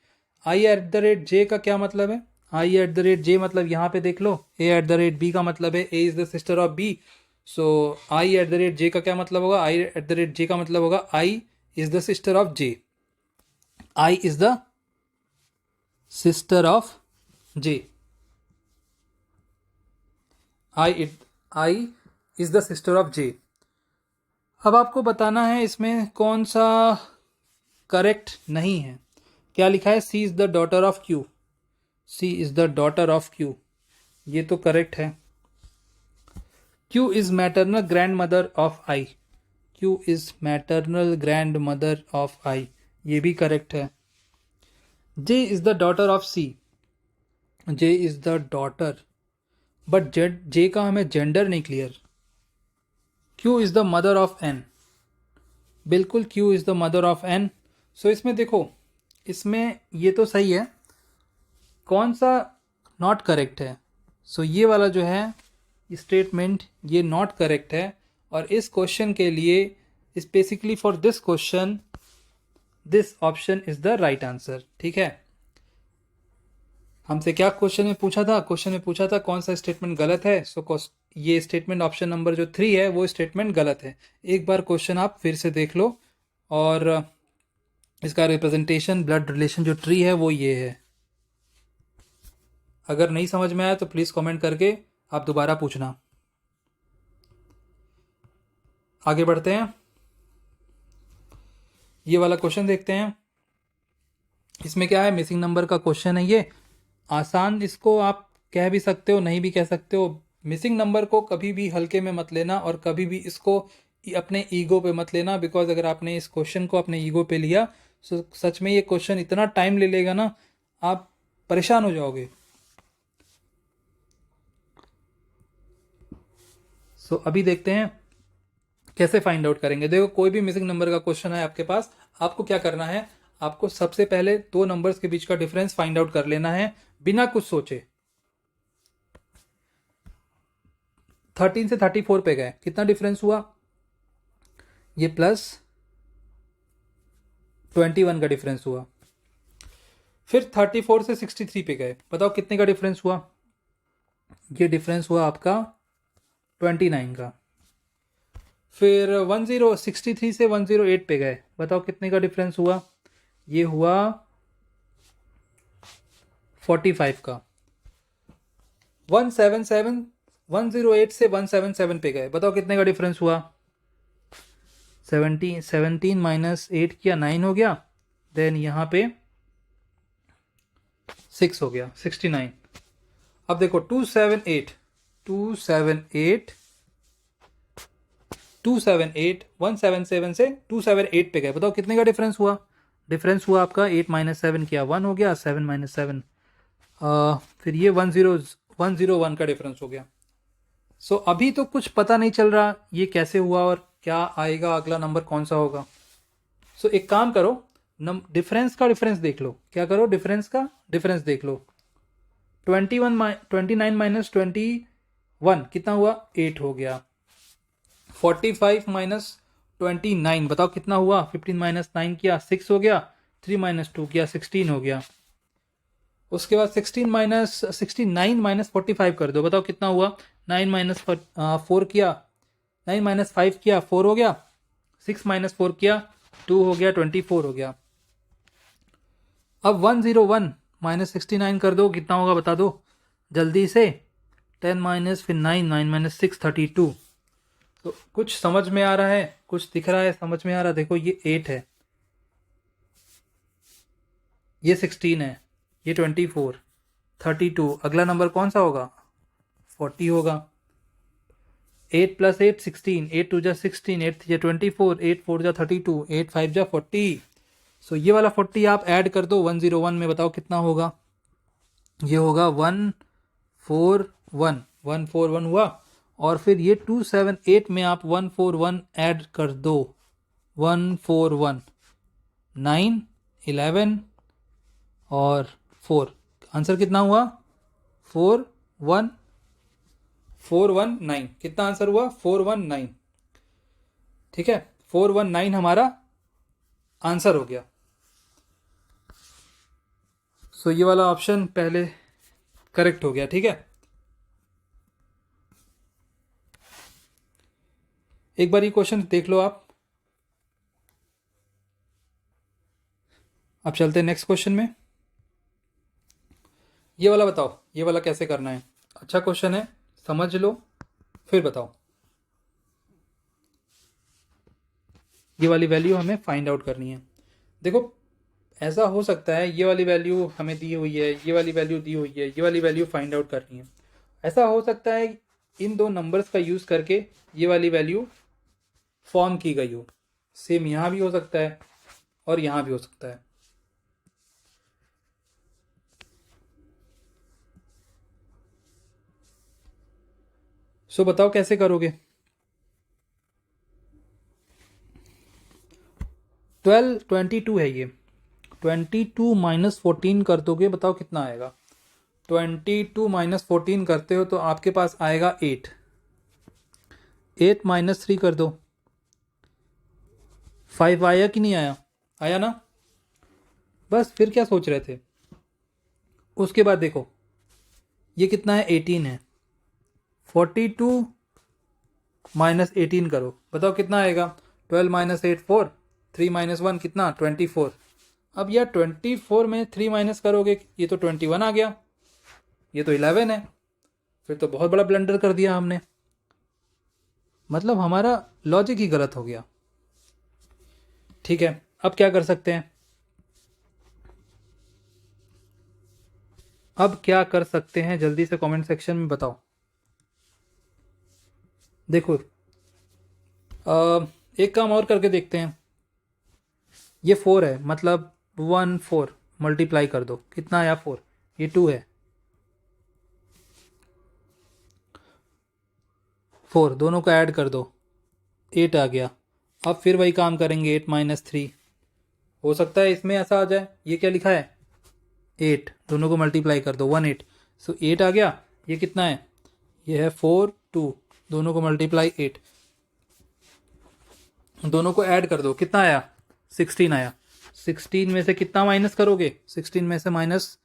I at the rate J का क्या मतलब है? I at the rate J मतलब यहाँ पे देख लो, A at the rate B का मतलब है A is the sister of B. So I at the rate J का क्या मतलब होगा? I at the rate J का मतलब होगा I is the sister of J, I is the sister of J, I is the sister of J. अब आपको बताना है इसमें कौन सा करेक्ट नहीं है। क्या लिखा है? C is the daughter of Q, C is the daughter of Q, ये तो करेक्ट है। Q is maternal grandmother of I, Q is maternal grandmother of I, ये भी करेक्ट है। J is the daughter of C, J is the daughter, but J का हमें gender नहीं clear. Q is the mother of N, बिल्कुल Q is the mother of N. So इसमें देखो, इसमें ये तो सही है, कौन सा नॉट करेक्ट है? सो ये वाला जो है स्टेटमेंट, ये नॉट करेक्ट है। और इस क्वेश्चन के लिए, specifically for this question, this option is the right answer. ठीक है। हमसे क्या क्वेश्चन में पूछा था? क्वेश्चन में पूछा था कौन सा स्टेटमेंट गलत है। सो ये स्टेटमेंट ऑप्शन नंबर जो 3 है वो स्टेटमेंट गलत है। एक बार क्वेश्चन आप फिर से देख लो, और इसका रिप्रेजेंटेशन ब्लड रिलेशन जो ट्री है वो ये है। अगर नहीं समझ में आया तो प्लीज कमेंट करके आप दोबारा पूछना। आगे बढ़ते हैं, ये वाला क्वेश्चन देखते हैं। इसमें क्या है? मिसिंग नंबर का क्वेश्चन है ये। आसान इसको आप कह भी सकते हो, नहीं भी कह सकते हो। मिसिंग नंबर को कभी भी हल्के में मत लेना और कभी भी इसको अपने ईगो पे मत लेना, बिकॉज अगर आपने इस क्वेश्चन को अपने ईगो पे लिया तो सच में ये क्वेश्चन इतना टाइम ले लेगा ना, आप परेशान हो जाओगे। सो अभी देखते हैं कैसे फाइंड आउट करेंगे। देखो, कोई भी मिसिंग नंबर का क्वेश्चन है आपके पास, आपको क्या करना है? आपको सबसे पहले दो नंबर्स के बीच का डिफरेंस फाइंड आउट कर लेना है बिना कुछ सोचे। 13 से 34 पे गए, कितना डिफरेंस हुआ? ये प्लस 21 का डिफरेंस हुआ। फिर 34 से 63 पे गए, बताओ कितने का डिफरेंस हुआ? ये डिफरेंस हुआ आपका 29 का। फिर 63 से 108 पे गए, बताओ कितने का डिफरेंस हुआ? ये हुआ 45 का। 108 से 177 पे गए, बताओ कितने का डिफरेंस हुआ? 17 माइनस 8 किया 9 हो गया, देन यहाँ पे 6 हो गया 69। अब देखो 278 177 से 278 पे गए, बताओ कितने का डिफरेंस हुआ? डिफरेंस हुआ आपका 8 माइनस 7 किया 1 हो गया, 7 माइनस 7 फिर ये 101 का डिफरेंस हो गया। सो अभी तो कुछ पता नहीं चल रहा ये कैसे हुआ और क्या आएगा, अगला नंबर कौन सा होगा। सो एक काम करो, डिफरेंस का डिफरेंस देख लो। क्या करो? डिफरेंस का डिफरेंस देख लो। 29 माइनस 21 कितना हुआ? 8 हो गया। 45 माइनस 29 बताओ कितना हुआ? 15 माइनस 9 किया 6 हो गया, 3 माइनस 2 किया 16 हो गया। उसके बाद 69 माइनस 45 कर दो, बताओ कितना हुआ? 9 माइनस 4 किया, 9 माइनस 5 किया 4 हो गया, 6 माइनस 4 किया 2 हो गया, 24 हो गया। अब 101 माइनस 69 कर दो, कितना होगा बता दो? जल्दी से 10 माइनस फिर 9, 9 माइनस 6 32। तो कुछ समझ में आ रहा है, कुछ दिख रहा है, समझ में आ रहा है। देखो ये 8 है, ये 16 है, ये 24, 32। अगला नंबर कौन सा होगा? 40 होगा। 8 प्लस 8 16, 8 टू जा 16, 8 थ्री जा 24, 8 फोर जा 32, 8 फाइव जा 40। सो ये वाला 40 आप ऐड कर दो 101 में, बताओ कितना होगा? ये होगा 141, 141 हुआ। और फिर ये 278 में आप 141 ऐड कर दो, 141, 9, 11 और 4। आंसर कितना हुआ? 419। कितना आंसर हुआ? 419। ठीक है, 419 हमारा आंसर हो गया। सो ये वाला ऑप्शन पहले करेक्ट हो गया। ठीक है, एक बार ये क्वेश्चन देख लो आप। अब चलते हैं नेक्स्ट क्वेश्चन में। ये वाला बताओ, ये वाला कैसे करना है। अच्छा क्वेश्चन है, समझ लो फिर बताओ। ये वाली वैल्यू हमें फाइंड आउट करनी है। देखो ऐसा हो सकता है ये वाली वैल्यू हमें दी हुई है, ये वाली वैल्यू दी हुई है, ये वाली वैल्यू फाइंड आउट करनी है। ऐसा हो सकता है इन दो नंबर्स का यूज़ करके ये वाली वैल्यू फॉर्म की गई हो। सेम यहाँ भी हो सकता है और यहाँ भी हो सकता है। सो बताओ कैसे करोगे। 22 है ये, 22 माइनस 14 कर दोगे, बताओ कितना आएगा। 22 माइनस 14 करते हो तो आपके पास आएगा 8। 8 माइनस 3 कर दो, 5 आया कि नहीं आया? आया ना। बस फिर क्या सोच रहे थे। उसके बाद देखो ये कितना है, 18 है। 42 माइनस 18 करो, बताओ कितना आएगा। 12 माइनस 8 4, 3 माइनस 1 कितना? 24। अब यार 24 में 3 माइनस करोगे, ये तो 21 आ गया, ये तो 11 है। फिर तो बहुत बड़ा ब्लंडर कर दिया हमने, मतलब हमारा लॉजिक ही गलत हो गया। ठीक है, अब क्या कर सकते हैं? अब क्या कर सकते हैं जल्दी से कमेंट सेक्शन में बताओ। देखो एक काम और करके देखते हैं। ये 4 है, मतलब 1 4 मल्टीप्लाई कर दो, कितना आया? 4। ये 2 है, 4 दोनों को ऐड कर दो, 8 आ गया। अब फिर वही काम करेंगे, 8 माइनस 3। हो सकता है इसमें ऐसा आ जाए, ये क्या लिखा है? 8, दोनों को मल्टीप्लाई कर दो, 1 8। सो 8 आ गया। ये कितना है? ये है 4 2, दोनों को मल्टीप्लाई 8, दोनों को ऐड कर दो, कितना आया? 16 आया। 16 में से कितना माइनस करोगे? 16 में से माइनस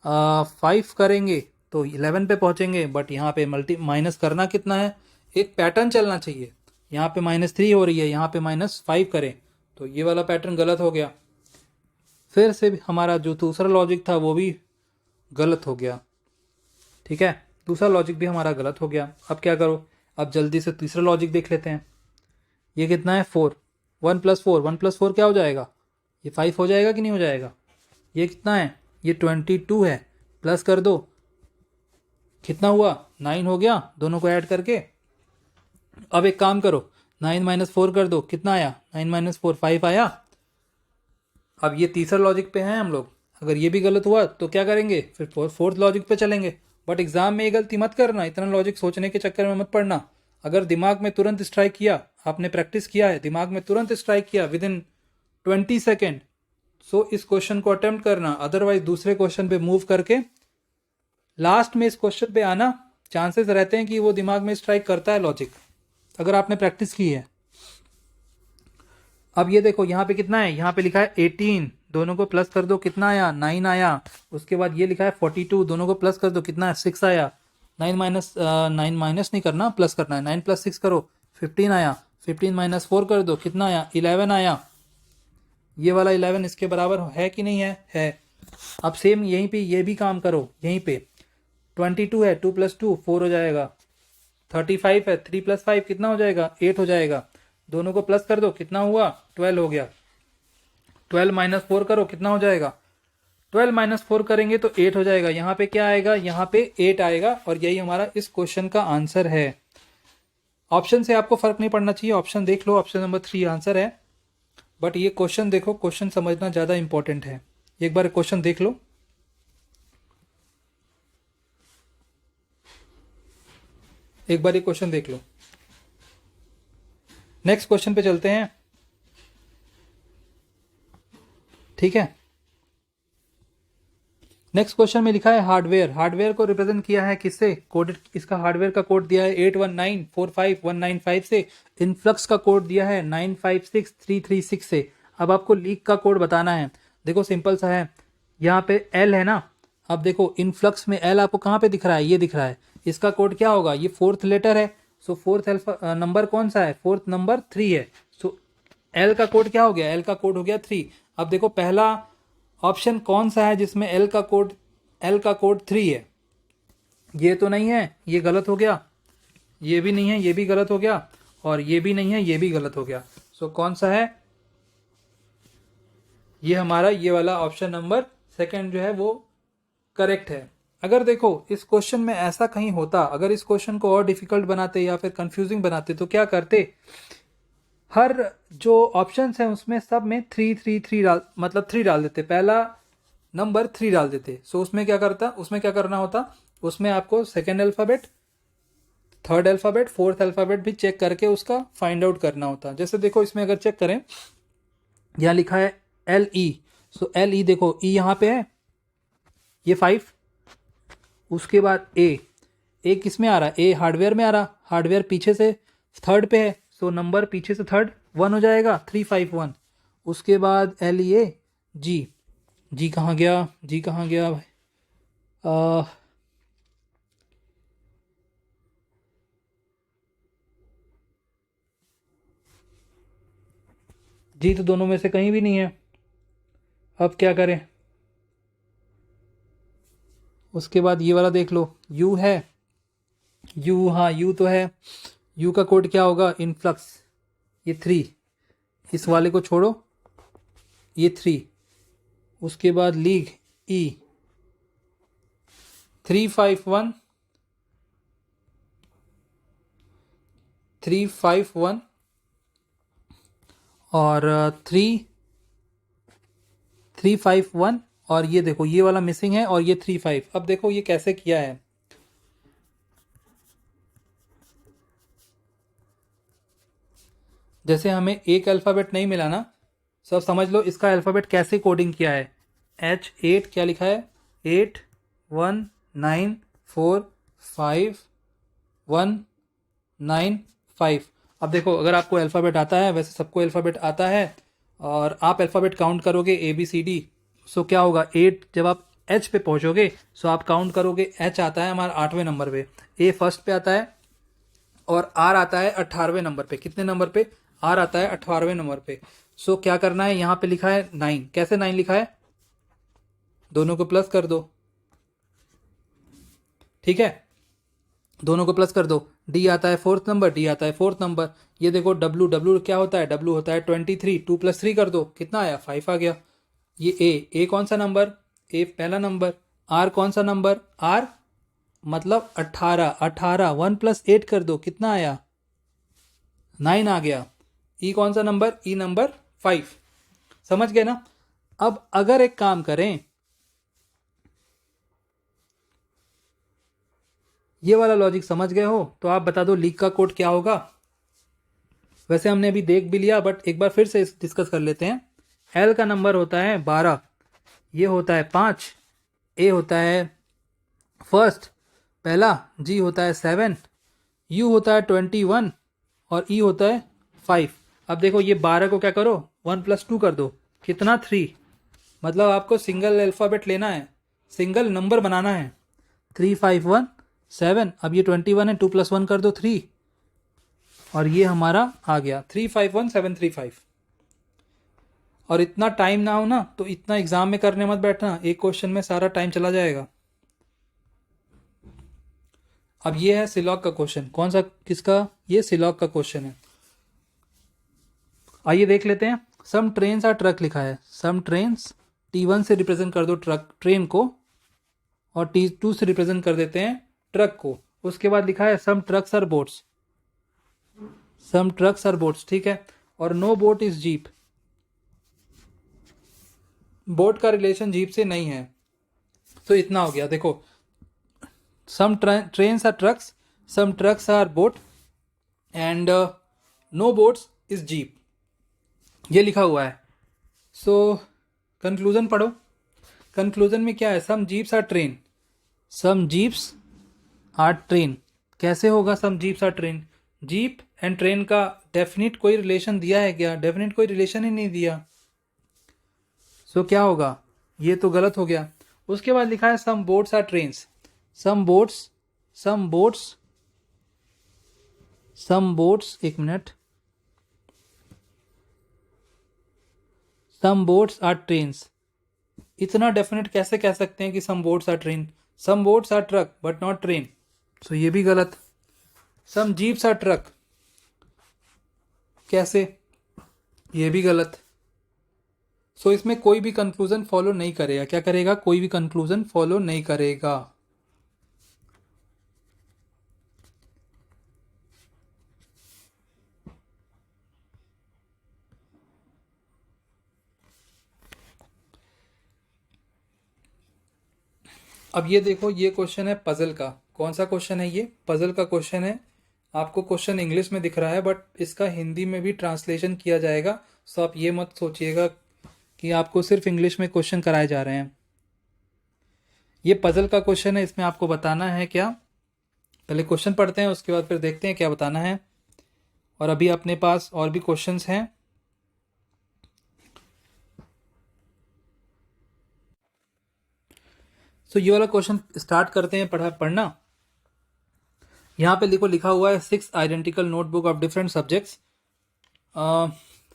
5 करेंगे तो 11 पे पहुंचेंगे। बट यहाँ पे माइनस करना कितना है, एक पैटर्न चलना चाहिए। यहाँ पे -3 हो रही है, यहाँ पे -5 करें तो ये वाला पैटर्न गलत हो गया। फिर से हमारा जो दूसरा लॉजिक था वो भी गलत हो गया। ठीक है, दूसरा लॉजिक भी हमारा गलत हो गया। अब क्या करो, अब जल्दी से तीसरा लॉजिक देख लेते हैं। ये कितना है? 4। 1 प्लस 4, 1 प्लस 4 क्या हो जाएगा? ये 5 हो जाएगा कि नहीं हो जाएगा? ये कितना है? ये 22 है, प्लस कर दो, कितना हुआ? 9 हो गया, दोनों को ऐड करके। अब एक काम करो, 9 माइनस 4 कर दो, कितना आया? 9 माइनस 4 5 आया। अब ये तीसरा लॉजिक पे हैं हम लोग। अगर ये भी गलत हुआ तो क्या करेंगे? फिर फोर्थ लॉजिक पे चलेंगे। बट एग्जाम में ये गलती मत करना, इतना लॉजिक सोचने के चक्कर में मत पड़ना। अगर दिमाग में तुरंत स्ट्राइक किया, आपने प्रैक्टिस किया है, दिमाग में तुरंत स्ट्राइक किया विद इन 20 सेकेंड, सो इस क्वेश्चन को अटेम्प्ट करना। अदरवाइज दूसरे क्वेश्चन पे मूव करके लास्ट में इस क्वेश्चन पे आना, चांसेस रहते हैं कि वो दिमाग में स्ट्राइक करता है लॉजिक, अगर आपने प्रैक्टिस की है। अब ये देखो यहाँ पे कितना है, यहाँ पे लिखा है 18, दोनों को प्लस कर दो, कितना आया? 9 आया। उसके बाद ये लिखा है 42, दोनों को प्लस कर दो, कितना है? 6 आया। 9 माइनस नहीं करना, प्लस करना है। 9 प्लस 6 करो, 15 आया। 15 माइनस 4 कर दो, कितना आया? 11 आया। ये वाला 11 इसके बराबर है कि नहीं है? है। अब सेम यहीं पे ये भी काम करो, यहीं पे 22 है, 2 + 2 4 हो जाएगा। 35 है, 3 + 5 कितना हो जाएगा, 8 हो जाएगा। दोनों को प्लस कर दो, कितना हुआ, 12 हो गया। 12 - 4 करो, कितना हो जाएगा, 12 - 4 करेंगे तो 8 हो जाएगा। यहाँ पे क्या आएगा, यहाँ पे 8 आएगा, और यही हमारा इस क्वेश्चन का आंसर है। ऑप्शन से आपको फर्क नहीं पड़ना चाहिए, ऑप्शन देख लो, ऑप्शन नंबर 3 आंसर है। बट ये क्वेश्चन देखो, क्वेश्चन समझना ज़्यादा इंपॉर्टेंट है। एक बार क्वेश्चन देख लो, एक बार ये क्वेश्चन देख लो। नेक्स्ट क्वेश्चन पे चलते हैं, ठीक है। नेक्स्ट क्वेश्चन में लिखा है हार्डवेयर। हार्डवेयर को रिप्रेजेंट किया है किससे, कोड, इसका हार्डवेयर का कोड दिया है 81945195 से। इनफ्लक्स का कोड दिया है 956336 से। अब आपको लीक का कोड बताना है। देखो सिंपल सा है, यहाँ पे एल है ना। अब देखो इनफ्लक्स में एल आपको कहाँ पे दिख रहा है, ये दिख रहा है। इसका कोड क्या होगा, ये 4th लेटर है। सो 4th अल्फा नंबर कौन सा है, 4th नंबर 3 है। सो एल का कोड क्या हो गया, एल का कोड हो गया 3। अब देखो पहला ऑप्शन कौन सा है जिसमें एल का कोड 3 है, ये तो नहीं है, ये गलत हो गया। ये भी नहीं है, ये भी गलत हो गया। और ये भी नहीं है, ये भी गलत हो गया। सो कौन सा है, ये हमारा ये वाला ऑप्शन नंबर सेकंड जो है वो करेक्ट है। अगर देखो इस क्वेश्चन में ऐसा कहीं होता, अगर इस क्वेश्चन को और डिफिकल्ट बनाते या फिर कंफ्यूजिंग बनाते तो क्या करते, हर जो ऑप्शंस हैं उसमें सब में 3 डाल, मतलब 3 डाल देते, पहला नंबर 3 डाल देते। सो उसमें क्या करना होता, उसमें आपको second alphabet, third alphabet, fourth alphabet भी चेक करके उसका फाइंड आउट करना होता। जैसे देखो इसमें अगर चेक करें, यहाँ लिखा है LE। सो LE देखो, E यहाँ पे है, ये 5। उसके बाद ए किस में आ रहा है, ए हार्डवेयर में आ रहा, हार्डवेयर पीछे से थर्ड पे है। सो नंबर पीछे से थर्ड 1 हो जाएगा, 351। उसके बाद LE जी कहाँ गया, जी कहाँ गया भाई, जी तो दोनों में से कहीं भी नहीं है। अब क्या करें, उसके बाद ये वाला देख लो, यू है, यू, हाँ यू तो है। यू का कोड क्या होगा, इनफ्लक्स, ये 3, इस वाले को छोड़ो, ये 3। उसके बाद लीग ई 351 और 351, और ये देखो ये वाला मिसिंग है, और ये 35। अब देखो ये कैसे किया है, जैसे हमें एक अल्फ़ाबेट नहीं मिला ना, सब समझ लो इसका अल्फ़ाबेट कैसे कोडिंग किया है। H8 क्या लिखा है, 81945195। अब देखो अगर आपको अल्फ़ाबेट आता है, वैसे सबको अल्फ़ाबेट आता है, और आप अल्फ़ाबेट काउंट करोगे ABCD, सो क्या होगा, 8 जब आप H पे पहुंचोगे, सो आप काउंट करोगे, H आता है हमारा 8वें नंबर पे, A फर्स्ट पे आता है, और R आता है 18वें नंबर पे। कितने नंबर पे, R आता है 18वें नंबर पे। सो क्या करना है, यहाँ पे लिखा है 9, कैसे 9 लिखा है, दोनों को प्लस कर दो, ठीक है, दोनों को प्लस कर दो। डी आता है 4th नंबर, डी आता है 4th नंबर। ये देखो डब्लू क्या होता है, डब्लू होता है 23, 2 + 3 कर दो, कितना आया, 5 आ गया। ये ए कौन सा नंबर, ए पहला नंबर। आर कौन सा नंबर, आर मतलब 18, 1 + 8 कर दो, कितना आया, 9 आ गया। ई कौन सा नंबर, ई नंबर 5। समझ गए ना। अब अगर एक काम करें, ये वाला लॉजिक समझ गए हो तो आप बता दो लीक का कोड क्या होगा। वैसे हमने अभी देख भी लिया, बट एक बार फिर से डिस्कस कर लेते हैं। एल का नंबर होता है 12, ये होता है 5, ए होता है फर्स्ट पहला, जी होता है 7, यू होता है 21, और ई होता है 5। अब देखो ये 12 को क्या करो, 1 + 2 कर दो, कितना, 3। मतलब आपको सिंगल अल्फ़ाबेट लेना है, सिंगल नंबर बनाना है। 351 7, अब ये 21 है, 2 + 1 कर दो, 3, और ये हमारा आ गया 351735। और इतना टाइम ना हो ना तो इतना एग्जाम में करने मत बैठना, एक क्वेश्चन में सारा टाइम चला जाएगा। अब ये है सिलॉग का क्वेश्चन, कौन सा, किसका, ये सिलॉग का क्वेश्चन है। आइए देख लेते हैं। सम ट्रेन्स आर ट्रक लिखा है, सम ट्रेन्स T1 से रिप्रेजेंट कर दो ट्रक ट्रेन को, और T2 से रिप्रेजेंट कर देते हैं ट्रक को। उसके बाद लिखा है some trucks are boats, some trucks are boats, ठीक है। और no boat is jeep, boat का रिलेशन जीप से नहीं है। तो इतना हो गया। देखो, some trains are trucks, some trucks are boat, and no boats is jeep, ये लिखा हुआ है। सो कंक्लूजन पढ़ो। कंक्लूजन में क्या है, some jeeps are train, some jeeps are train. कैसे होगा some jeeps are train? Jeep and train का डेफिनेट कोई रिलेशन दिया है क्या? डेफिनेट कोई रिलेशन ही नहीं दिया। सो क्या होगा, ये तो गलत हो गया। उसके बाद लिखा है some boats are trains, some boats, some boats, some boats, एक minute, some boats are trains. इतना डेफिनेट कैसे कह सकते हैं कि some boats are train? Some boats are truck but not train, so ये भी गलत। सम जीप्स आर ट्रक, कैसे, ये भी गलत। सो इसमें कोई भी कंक्लूजन फॉलो नहीं करेगा। क्या करेगा? कोई भी कंक्लूजन फॉलो नहीं करेगा। अब ये देखो, ये क्वेश्चन है पजल का। कौन सा क्वेश्चन है ये? पजल का क्वेश्चन है। आपको क्वेश्चन इंग्लिश में दिख रहा है, बट इसका हिंदी में भी ट्रांसलेशन किया जाएगा। सो आप ये मत सोचिएगा कि आपको सिर्फ इंग्लिश में क्वेश्चन कराए जा रहे हैं। ये पजल का क्वेश्चन है, इसमें आपको बताना है क्या, पहले क्वेश्चन पढ़ते हैं, उसके बाद फिर देखते हैं क्या बताना है। और अभी अपने पास और भी क्वेश्चंस हैं। सो ये वाला क्वेश्चन स्टार्ट करते हैं पढ़ना। यहाँ पे देखो लिखा हुआ है 6 identical notebook of different subjects,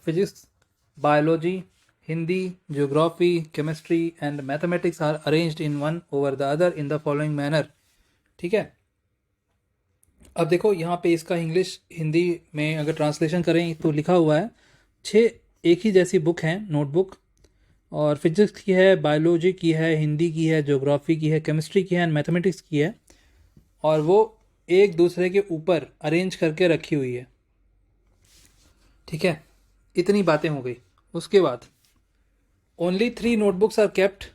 physics, biology, Hindi, geography, chemistry and mathematics are arranged in one over the other in the following manner. ठीक है। अब देखो यहाँ पे इसका इंग्लिश हिंदी में अगर ट्रांसलेशन करें तो लिखा हुआ है 6 एक ही जैसी बुक हैं, नोटबुक, और फिजिक्स की है, बायोलॉजी की है, हिंदी की है, ज्योग्राफी की है, केमिस्ट्री की है एंड मैथमेटिक्स की है, और वो एक दूसरे के ऊपर अरेंज करके रखी हुई है। ठीक है, इतनी बातें हो गई। उसके बाद only 3 notebooks are kept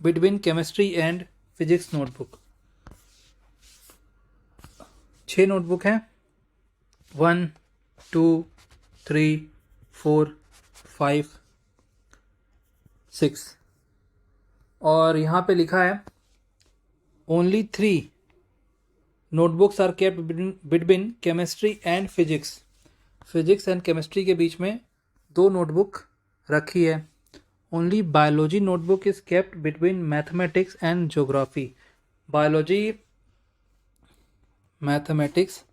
between chemistry and physics notebook. 6 notebook हैं, 1 2 3 4 5 6, और यहाँ पे लिखा है only 3 notebooks are kept between chemistry and physics. Physics and chemistry के बीच में 2 नोटबुक रखी है। Only biology notebook is kept between mathematics and geography. Biology, mathematics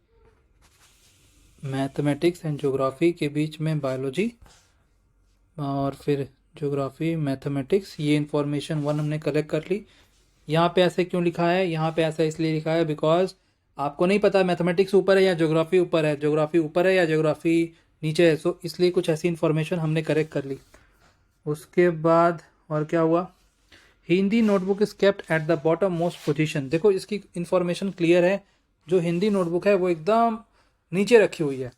and geography के बीच में बायोलॉजी, और फिर ज्योग्राफी, मैथमेटिक्स, ये इन्फॉर्मेशन 1 हमने कलेक्ट कर ली। यहाँ पे ऐसे क्यों लिखा है? यहाँ पे ऐसा इसलिए लिखा है बिकॉज आपको नहीं पता मैथमेटिक्स ऊपर है या ज्योग्राफी ऊपर है, ज्योग्राफी ऊपर है या ज्योग्राफी नीचे है, सो इसलिए कुछ ऐसी इन्फॉर्मेशन हमने करेक्ट कर ली। उसके बाद और क्या हुआ, Hindi notebook is kept at the bottom most position. देखो इसकी इन्फॉर्मेशन क्लियर है, जो हिंदी नोटबुक है वो एकदम नीचे रखी हुई है।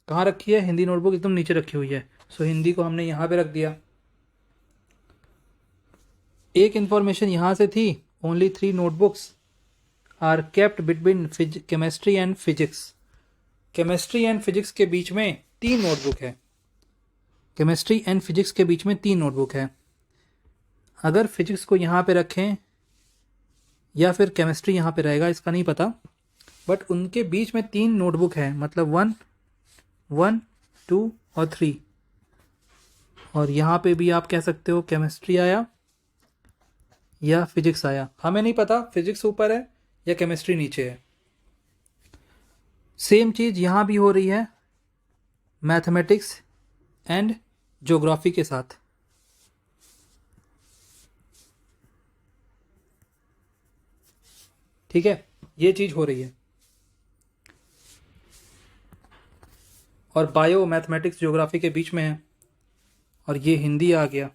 कहाँ रखी है? हिंदी नोटबुक एकदम नीचे रखी हुई है, सो हिंदी को हमने यहाँ पे रख दिया। एक इन्फॉर्मेशन यहाँ से थी, only 3 notebooks are kept between chemistry and physics. Chemistry and physics के बीच में 3 नोटबुक है। केमिस्ट्री एंड फिजिक्स के बीच में 3 नोटबुक है। अगर फिजिक्स को यहाँ पे रखें या फिर केमिस्ट्री यहाँ पे रहेगा, इसका नहीं पता, बट उनके बीच में 3 नोटबुक है, मतलब 1 2 और 3। और यहाँ पे भी आप कह सकते हो केमिस्ट्री आया या फिजिक्स आया, हमें नहीं पता फिजिक्स ऊपर है या केमिस्ट्री नीचे है। सेम चीज़ यहाँ भी हो रही है मैथमेटिक्स एंड ज्योग्राफी के साथ। ठीक है, ये चीज़ हो रही है। और बायो मैथमेटिक्स ज्योग्राफी के बीच में है, और ये हिंदी आ गया।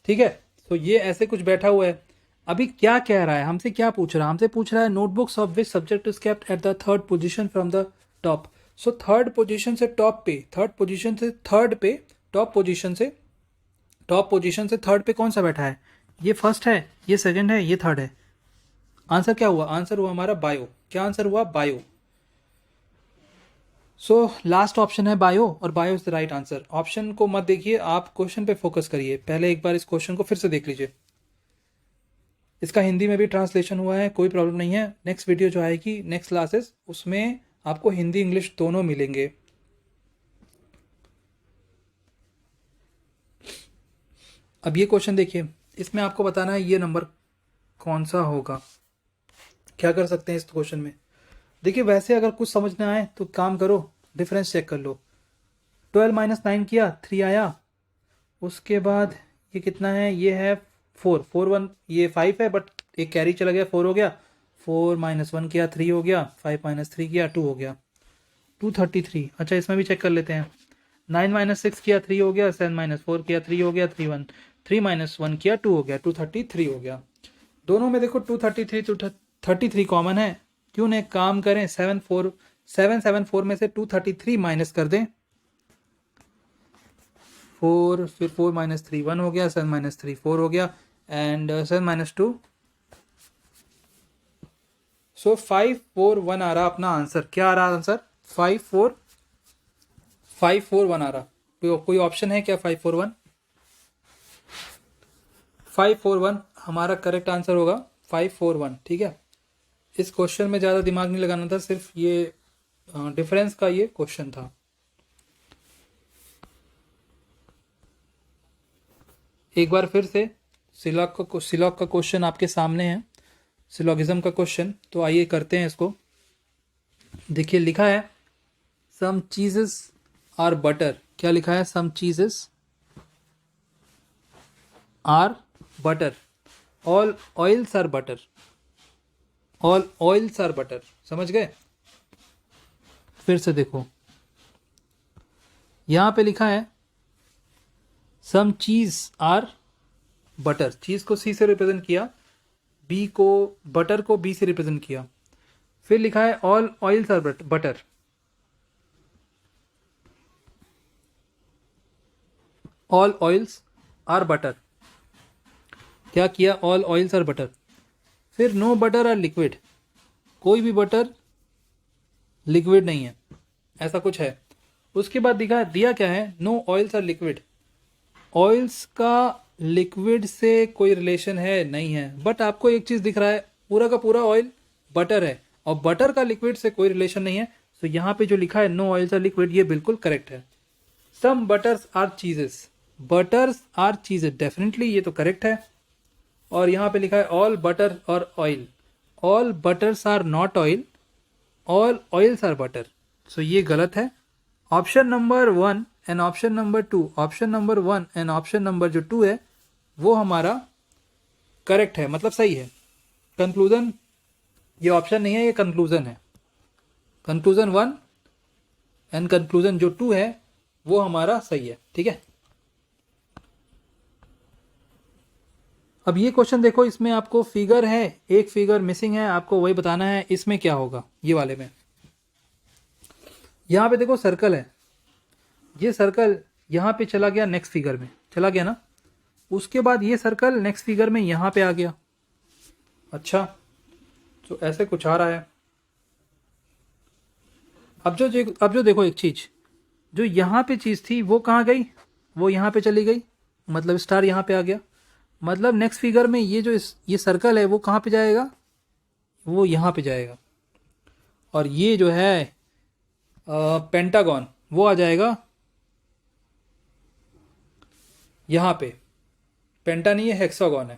ठीक है, तो ये ऐसे कुछ बैठा हुआ है। अभी क्या कह रहा है, हमसे क्या पूछ रहा है, हमसे पूछ रहा है notebooks of which subject is kept at the third position from the top. So third position से टॉप पे, थर्ड पोजीशन से थर्ड पे, टॉप पोजीशन से, टॉप पोजीशन से थर्ड पे कौन सा बैठा है? ये फर्स्ट है, ये सेकंड है, ये थर्ड है। आंसर क्या हुआ? आंसर हुआ हमारा बायो। क्या आंसर हुआ? बायो। सो लास्ट ऑप्शन है बायो, और bio is the right answer. Option को मत देखिए, आप क्वेश्चन पे फोकस करिए। पहले एक बार इस क्वेश्चन को फिर से देख लीजिए। इसका हिंदी में भी ट्रांसलेशन हुआ है, कोई प्रॉब्लम नहीं है। नेक्स्ट वीडियो जो आएगी, नेक्स्ट क्लासेस, उसमें आपको हिंदी इंग्लिश दोनों मिलेंगे। अब ये क्वेश्चन देखिए, इसमें आपको बताना है ये नंबर कौन सा होगा। क्या कर सकते हैं इस क्वेश्चन में? देखिए, वैसे अगर कुछ समझ ना आए तो काम करो, डिफरेंस चेक कर लो। 12 - 9 किया, 3 आया। उसके बाद ये कितना है? ये है 4, 4 1, ये 5 है, बट एक कैरी चला गया, 4 हो गया। 4 - 1 किया, 3 हो गया। 5 - 3 किया, 2 हो गया। 233। अच्छा, इसमें भी चेक कर लेते हैं। 9 - 6 किया, 3 हो गया। 7 - 4 किया, 3 हो गया। 3 - 1 किया, 2 हो गया। 233 हो गया। दोनों में देखो 233 233 कॉमन है। क्यों ना एक काम करें, 774 में से 233 माइनस कर दें। 4, फिर 4 - 3 1 हो गया। 7 - 3 4 हो गया। एंड 7 - 2, सो 541 आ रहा अपना आंसर। क्या आ रहा आंसर? 541 आ रहा। कोई ऑप्शन है क्या? 541, 541 हमारा करेक्ट आंसर होगा। 541, ठीक है। इस क्वेश्चन में ज़्यादा दिमाग नहीं लगाना था, सिर्फ ये डिफरेंस का ये क्वेश्चन था। एक बार फिर से सिलॉग का क्वेश्चन आपके सामने है, सिलॉगिज्म का क्वेश्चन। तो आइए करते हैं इसको। देखिए, लिखा है सम चीजेस आर बटर। क्या लिखा है? Some cheeses are butter, all oils are butter, all oils are butter. समझ गए? फिर से देखो, यहां पे लिखा है सम चीज आर बटर। चीज को सी से रिप्रेजेंट किया, बी को, बटर को बी से रिप्रेजेंट किया। फिर लिखा है all oils are butter, all oils are butter. क्या किया? All oils are butter. फिर नो बटर आर लिक्विड, कोई भी बटर लिक्विड नहीं है, ऐसा कुछ है। उसके बाद दिया क्या है? No oils are liquid. Oils का लिक्विड से कोई रिलेशन है? नहीं है। बट आपको एक चीज दिख रहा है, पूरा का पूरा ऑयल बटर है, और बटर का लिक्विड से कोई रिलेशन नहीं है। तो यहाँ पे जो लिखा है नो ऑयल्स आर लिक्विड, ये बिल्कुल करेक्ट है। Some butters are cheeses, butters are cheeses, definitely ये तो करेक्ट है। और यहाँ पे लिखा है ऑल बटर और oil, all butters are not oil, all oils are butter. So ये गलत है। Option number 1 and option number 2, option number 1 and option number जो 2 है वो हमारा करेक्ट है, मतलब सही है। कंक्लूजन, ये ऑप्शन नहीं है, ये कंक्लूजन है। कंक्लूजन 1 एंड कंक्लूजन जो 2 है वो हमारा सही है, ठीक है। अब ये क्वेश्चन देखो, इसमें आपको फिगर है, एक फिगर मिसिंग है, आपको वही बताना है इसमें क्या होगा। ये वाले में यहाँ पे देखो सर्कल है, ये सर्कल यहाँ पे चला गया, नेक्स्ट फिगर में चला गया ना। उसके बाद ये सर्कल नेक्स्ट फिगर में यहाँ पे आ गया। अच्छा, तो ऐसे कुछ आ रहा है। अब जो देखो एक चीज, जो यहाँ पे चीज थी वो कहाँ गई? वो यहाँ पे चली गई, मतलब स्टार यहाँ पे आ गया। मतलब नेक्स्ट फिगर में ये जो ये सर्कल है वो कहाँ पे जाएगा? वो यहाँ पे जाएगा। और ये जो है पेंटागन, वो आ जाएगा यहाँ पे। पेंटा नहीं है, हेक्सागन है।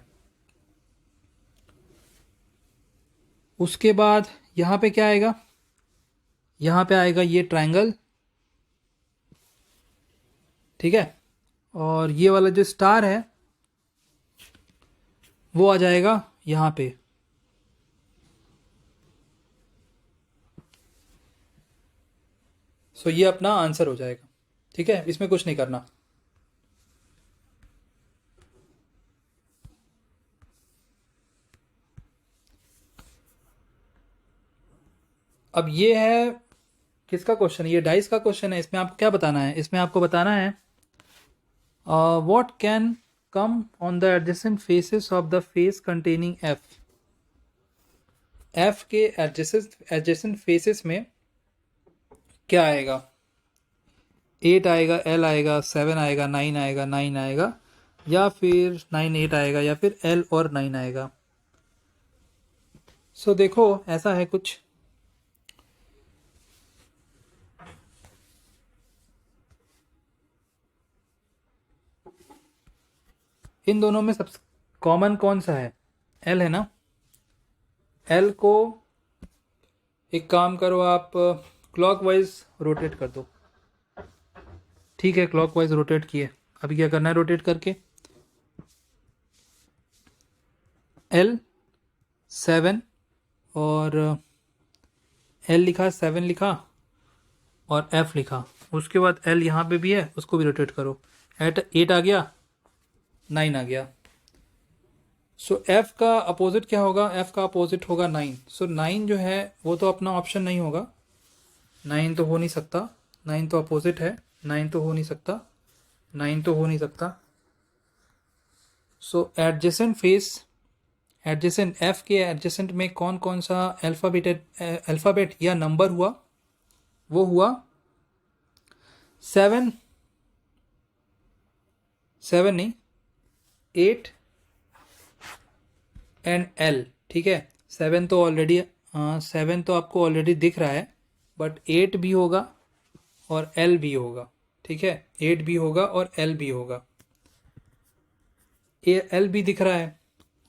उसके बाद यहाँ पे क्या आएगा? यहाँ पे आएगा ये ट्रायंगल, ठीक है। और ये वाला जो स्टार है वो आ जाएगा यहाँ पे। सो ये अपना आंसर हो जाएगा। ठीक है, इसमें कुछ नहीं करना। अब ये है किसका क्वेश्चन, ये डाइस का क्वेश्चन है। इसमें आपको क्या बताना है, इसमें आपको बताना है what can come on the adjacent faces of the face containing F. F के एडजेसेंट फेसेस में क्या आएगा? 8 आएगा, एल आएगा, 7 आएगा, 9 आएगा, 9 आएगा, या फिर 9 8 आएगा, या फिर एल और 9 आएगा। सो देखो ऐसा है कुछ, इन दोनों में सबसे कॉमन कौन सा है? एल है ना। एल को एक काम करो, आप क्लॉकवाइज रोटेट कर दो। ठीक है, क्लॉकवाइज रोटेट किए। अभी क्या करना है रोटेट करके? एल 7 और एल लिखा, 7 लिखा और एफ लिखा। उसके बाद एल यहाँ पे भी है, उसको भी रोटेट करो। 8 आ गया, 9 आ गया। सो एफ का अपोजिट क्या होगा? एफ का अपोजिट होगा 9। सो 9 जो है वो तो अपना ऑप्शन नहीं होगा, 9 तो हो नहीं सकता, 9 तो अपोजिट है, 9 तो हो नहीं सकता, 9 तो हो नहीं सकता। सो एडजेसेंट फेस, एडजेसेंट एफ के एडजेसेंट में कौन कौन सा अल्फ़ाबेट या नंबर हुआ? वो हुआ 7, 7 नहीं, 8 एंड एल। ठीक है, 7 तो ऑलरेडी 7 तो आपको ऑलरेडी दिख रहा है, बट 8 भी होगा और एल भी होगा। ठीक है, 8 भी होगा और एल भी होगा। एल भी दिख रहा है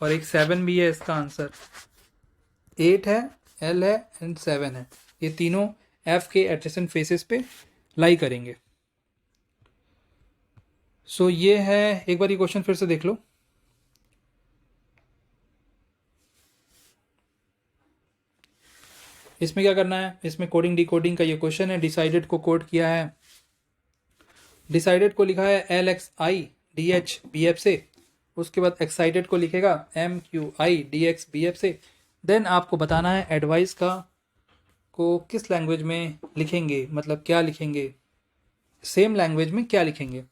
और एक 7 भी है। इसका आंसर 8 है, एल है एंड 7 है। ये तीनों एफ के एडजेसेंट फेसेस पे लाई करेंगे। सो ये है, एक बार ये क्वेश्चन फिर से देख लो। इसमें क्या करना है? इसमें कोडिंग डिकोडिंग का ये क्वेश्चन है। डिसाइडेड को कोड किया है, डिसाइडेड को लिखा है L X I D H B F से। उसके बाद एक्साइटेड को लिखेगा M Q I D X B F से। देन आपको बताना है एडवाइस का को किस लैंग्वेज में लिखेंगे, मतलब क्या लिखेंगे, सेम लैंग्वेज में क्या लिखेंगे।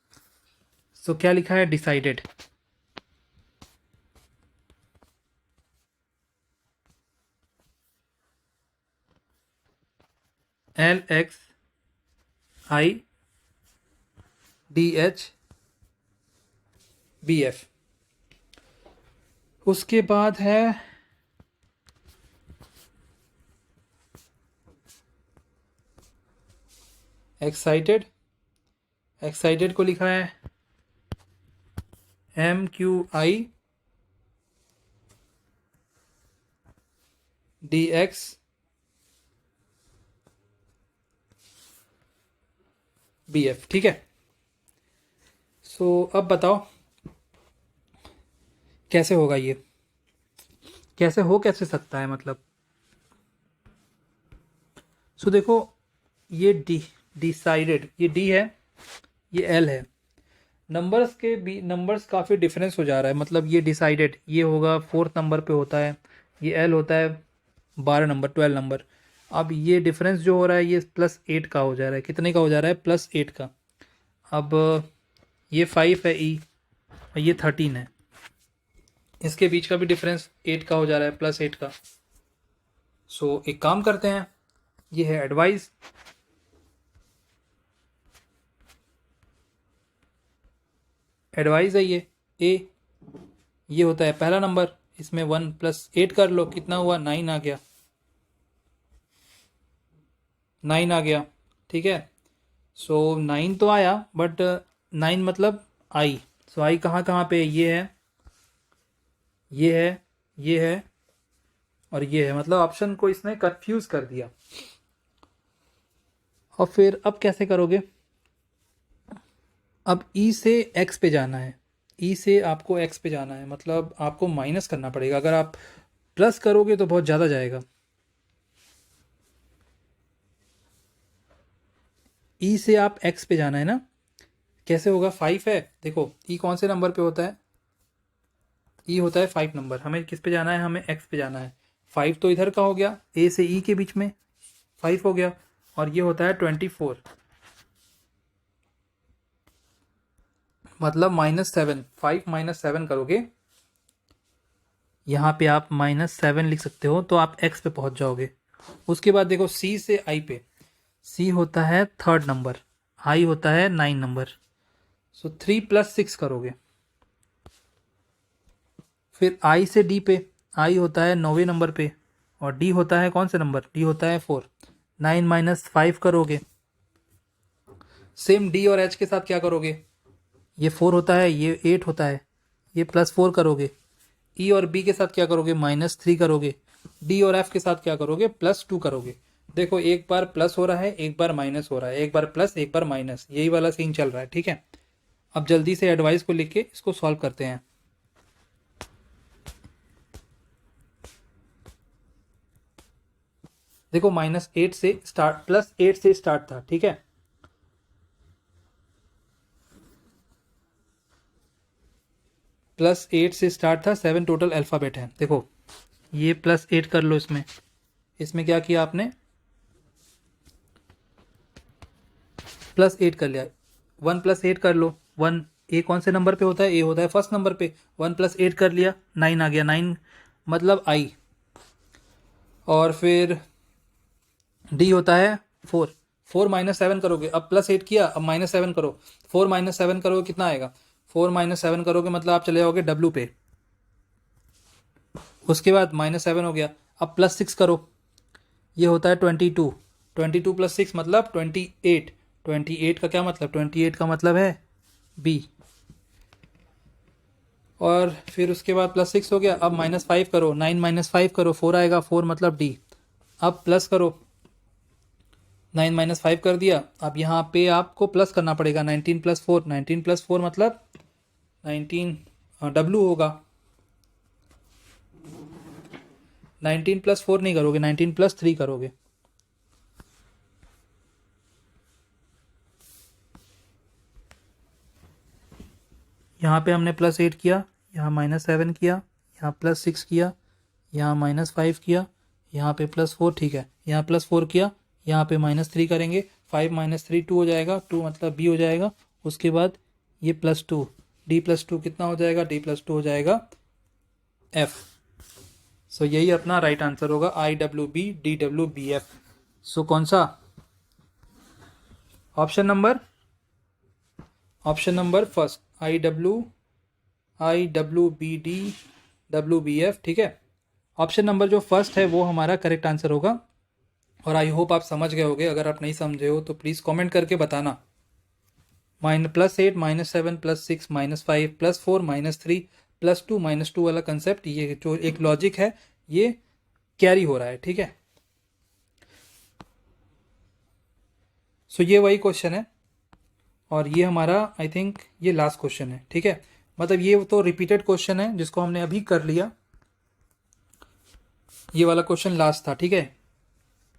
सो क्या लिखा है? Decided, L X I D H B F. उसके बाद है एक्साइटेड, एक्साइटेड को लिखा है M Q I D X B F. ठीक है। सो अब बताओ कैसे होगा ये, कैसे सकता है मतलब। सो देखो ये डिसाइडेड, ये डी है, ये एल है। नंबर्स के भी नंबर्स काफ़ी डिफरेंस हो जा रहा है। मतलब ये डिसाइडेड ये होगा 4th नंबर पे होता है, ये एल होता है 12 नंबर 12 नंबर। अब ये डिफरेंस जो हो रहा है ये +8 का हो जा रहा है। कितने का हो जा रहा है? +8 का। अब ये 5 है ई और ये 13 है, इसके बीच का भी डिफरेंस 8 का हो जा रहा है, +8 का। सो एक काम करते हैं, ये है एडवाइस, एडवाइस है ये होता है पहला नंबर। इसमें 1 + 8 कर लो, कितना हुआ? 9 आ गया, 9 आ गया। ठीक है। सो 9 तो आया, बट 9 मतलब आई। सो आई कहाँ कहाँ पे? ये है, ये है, ये है और ये है। मतलब ऑप्शन को इसने कंफ्यूज कर दिया। और फिर अब कैसे करोगे? अब ई से एक्स पे जाना है, ई से आपको एक्स पे जाना है, मतलब आपको माइनस करना पड़ेगा। अगर आप प्लस करोगे तो बहुत ज़्यादा जाएगा। ई से आप एक्स पे जाना है ना, कैसे होगा? 5 है, देखो ई कौन से नंबर पे होता है? ई होता है 5 नंबर। हमें किस पे जाना है? हमें एक्स पे जाना है। 5 तो इधर का हो गया, ए से ई के बीच में 5 हो गया, और ये होता है 24, मतलब -7। 5 -7 करोगे, यहाँ पे आप -7 लिख सकते हो, तो आप एक्स पे पहुंच जाओगे। उसके बाद देखो सी से आई पे, सी होता है 3rd नंबर, आई होता है 9 नंबर, सो 3 + 6 करोगे। फिर आई से डी पे, आई होता है 9वें नंबर पे, और डी होता है कौन से नंबर? डी होता है 4। 9 - 5 करोगे। सेम डी और एच के साथ क्या करोगे? ये 4 होता है, ये 8 होता है, ये +4 करोगे। ई और बी के साथ क्या करोगे? -3 करोगे। डी और एफ के साथ क्या करोगे? +2 करोगे। देखो एक बार प्लस हो रहा है, एक बार माइनस हो रहा है, एक बार प्लस एक बार माइनस, यही वाला सीन चल रहा है, ठीक है। अब जल्दी से एडवाइस को लिख के इसको सॉल्व करते हैं। देखो -8 से स्टार्ट, +8 से स्टार्ट था, ठीक है। +8 से स्टार्ट था, 7 टोटल अल्फ़ाबेट है। देखो ये +8 कर लो, इसमें इसमें क्या किया आपने? +8 कर लिया। 1 + 8 कर लो। 1 ए कौन से नंबर पे होता है? ए होता है 1st नंबर पे। 1 + 8 कर लिया, 9 आ गया, 9 मतलब आई। और फिर डी होता है 4। 4 - 7 करोगे, अब +8 किया, अब -7 करो। 4 - 7 करोगे, कितना आएगा? 4 - 7 करोगे मतलब आप चले जाओगे डब्लू पे। उसके बाद -7 हो गया, अब +6 करो, ये होता है 22। 22 + 6 मतलब 28। 28 का क्या मतलब? 28 का मतलब है बी। और फिर उसके बाद +6 हो गया, अब -5 करो, 9 - 5 करो, 4 आएगा, 4 मतलब डी। अब प्लस करो, 9 - 5 कर दिया, अब यहाँ पे आपको प्लस करना पड़ेगा। 19 + 4, 19 + 4 मतलब 19, डब्लू होगा। 19 + 4 नहीं करोगे, 19 + 3 करोगे। यहाँ पे हमने +8 किया, यहाँ -7 किया, यहाँ +6 किया, यहाँ -5 किया, यहाँ पे +4, ठीक है। यहाँ +4 किया, यहाँ पे -3 करेंगे। 5 - 3 2 हो जाएगा, 2 मतलब बी हो जाएगा। उसके बाद ये +2, डी +2 कितना हो जाएगा? डी +2 हो जाएगा एफ। सो यही अपना राइट आंसर होगा, IWB DWBF। सो कौन सा? Option number first, IWBD WBF, ठीक है। ऑप्शन नंबर जो फर्स्ट है वो हमारा करेक्ट आंसर होगा। और आई होप आप समझ गए होगे। अगर आप नहीं समझे हो तो प्लीज़ कमेंट करके बताना। +8 -7 +6 -5 +4 -3 +2 -2 वाला कंसेप्ट, ये जो एक लॉजिक है ये कैरी हो रहा है, ठीक है। सो ये वही क्वेश्चन है, और ये हमारा आई थिंक ये लास्ट क्वेश्चन है, ठीक है। मतलब ये तो रिपीटेड क्वेश्चन है जिसको हमने अभी कर लिया, ये वाला क्वेश्चन लास्ट था, ठीक है।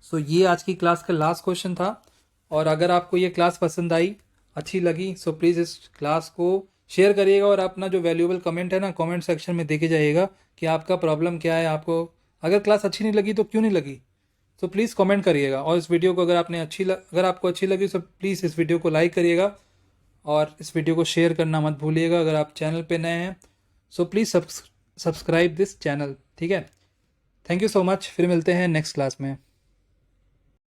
सो ये आज की क्लास का लास्ट क्वेश्चन था। और अगर आपको ये क्लास पसंद आई, अच्छी लगी, सो प्लीज़ इस क्लास को शेयर करिएगा, और अपना जो वैल्यूएबल कमेंट है ना, कमेंट सेक्शन में देके जाइएगा कि आपका प्रॉब्लम क्या है। आपको अगर क्लास अच्छी नहीं लगी तो क्यों नहीं लगी, तो प्लीज़ कमेंट करिएगा। और इस वीडियो को अगर आपको अच्छी लगी तो प्लीज़ इस वीडियो को लाइक करिएगा, और इस वीडियो को शेयर करना मत भूलिएगा। अगर आप चैनल पे नए हैं so please subscribe this channel, ठीक है। थैंक यू सो मच, फिर मिलते हैं नेक्स्ट क्लास में।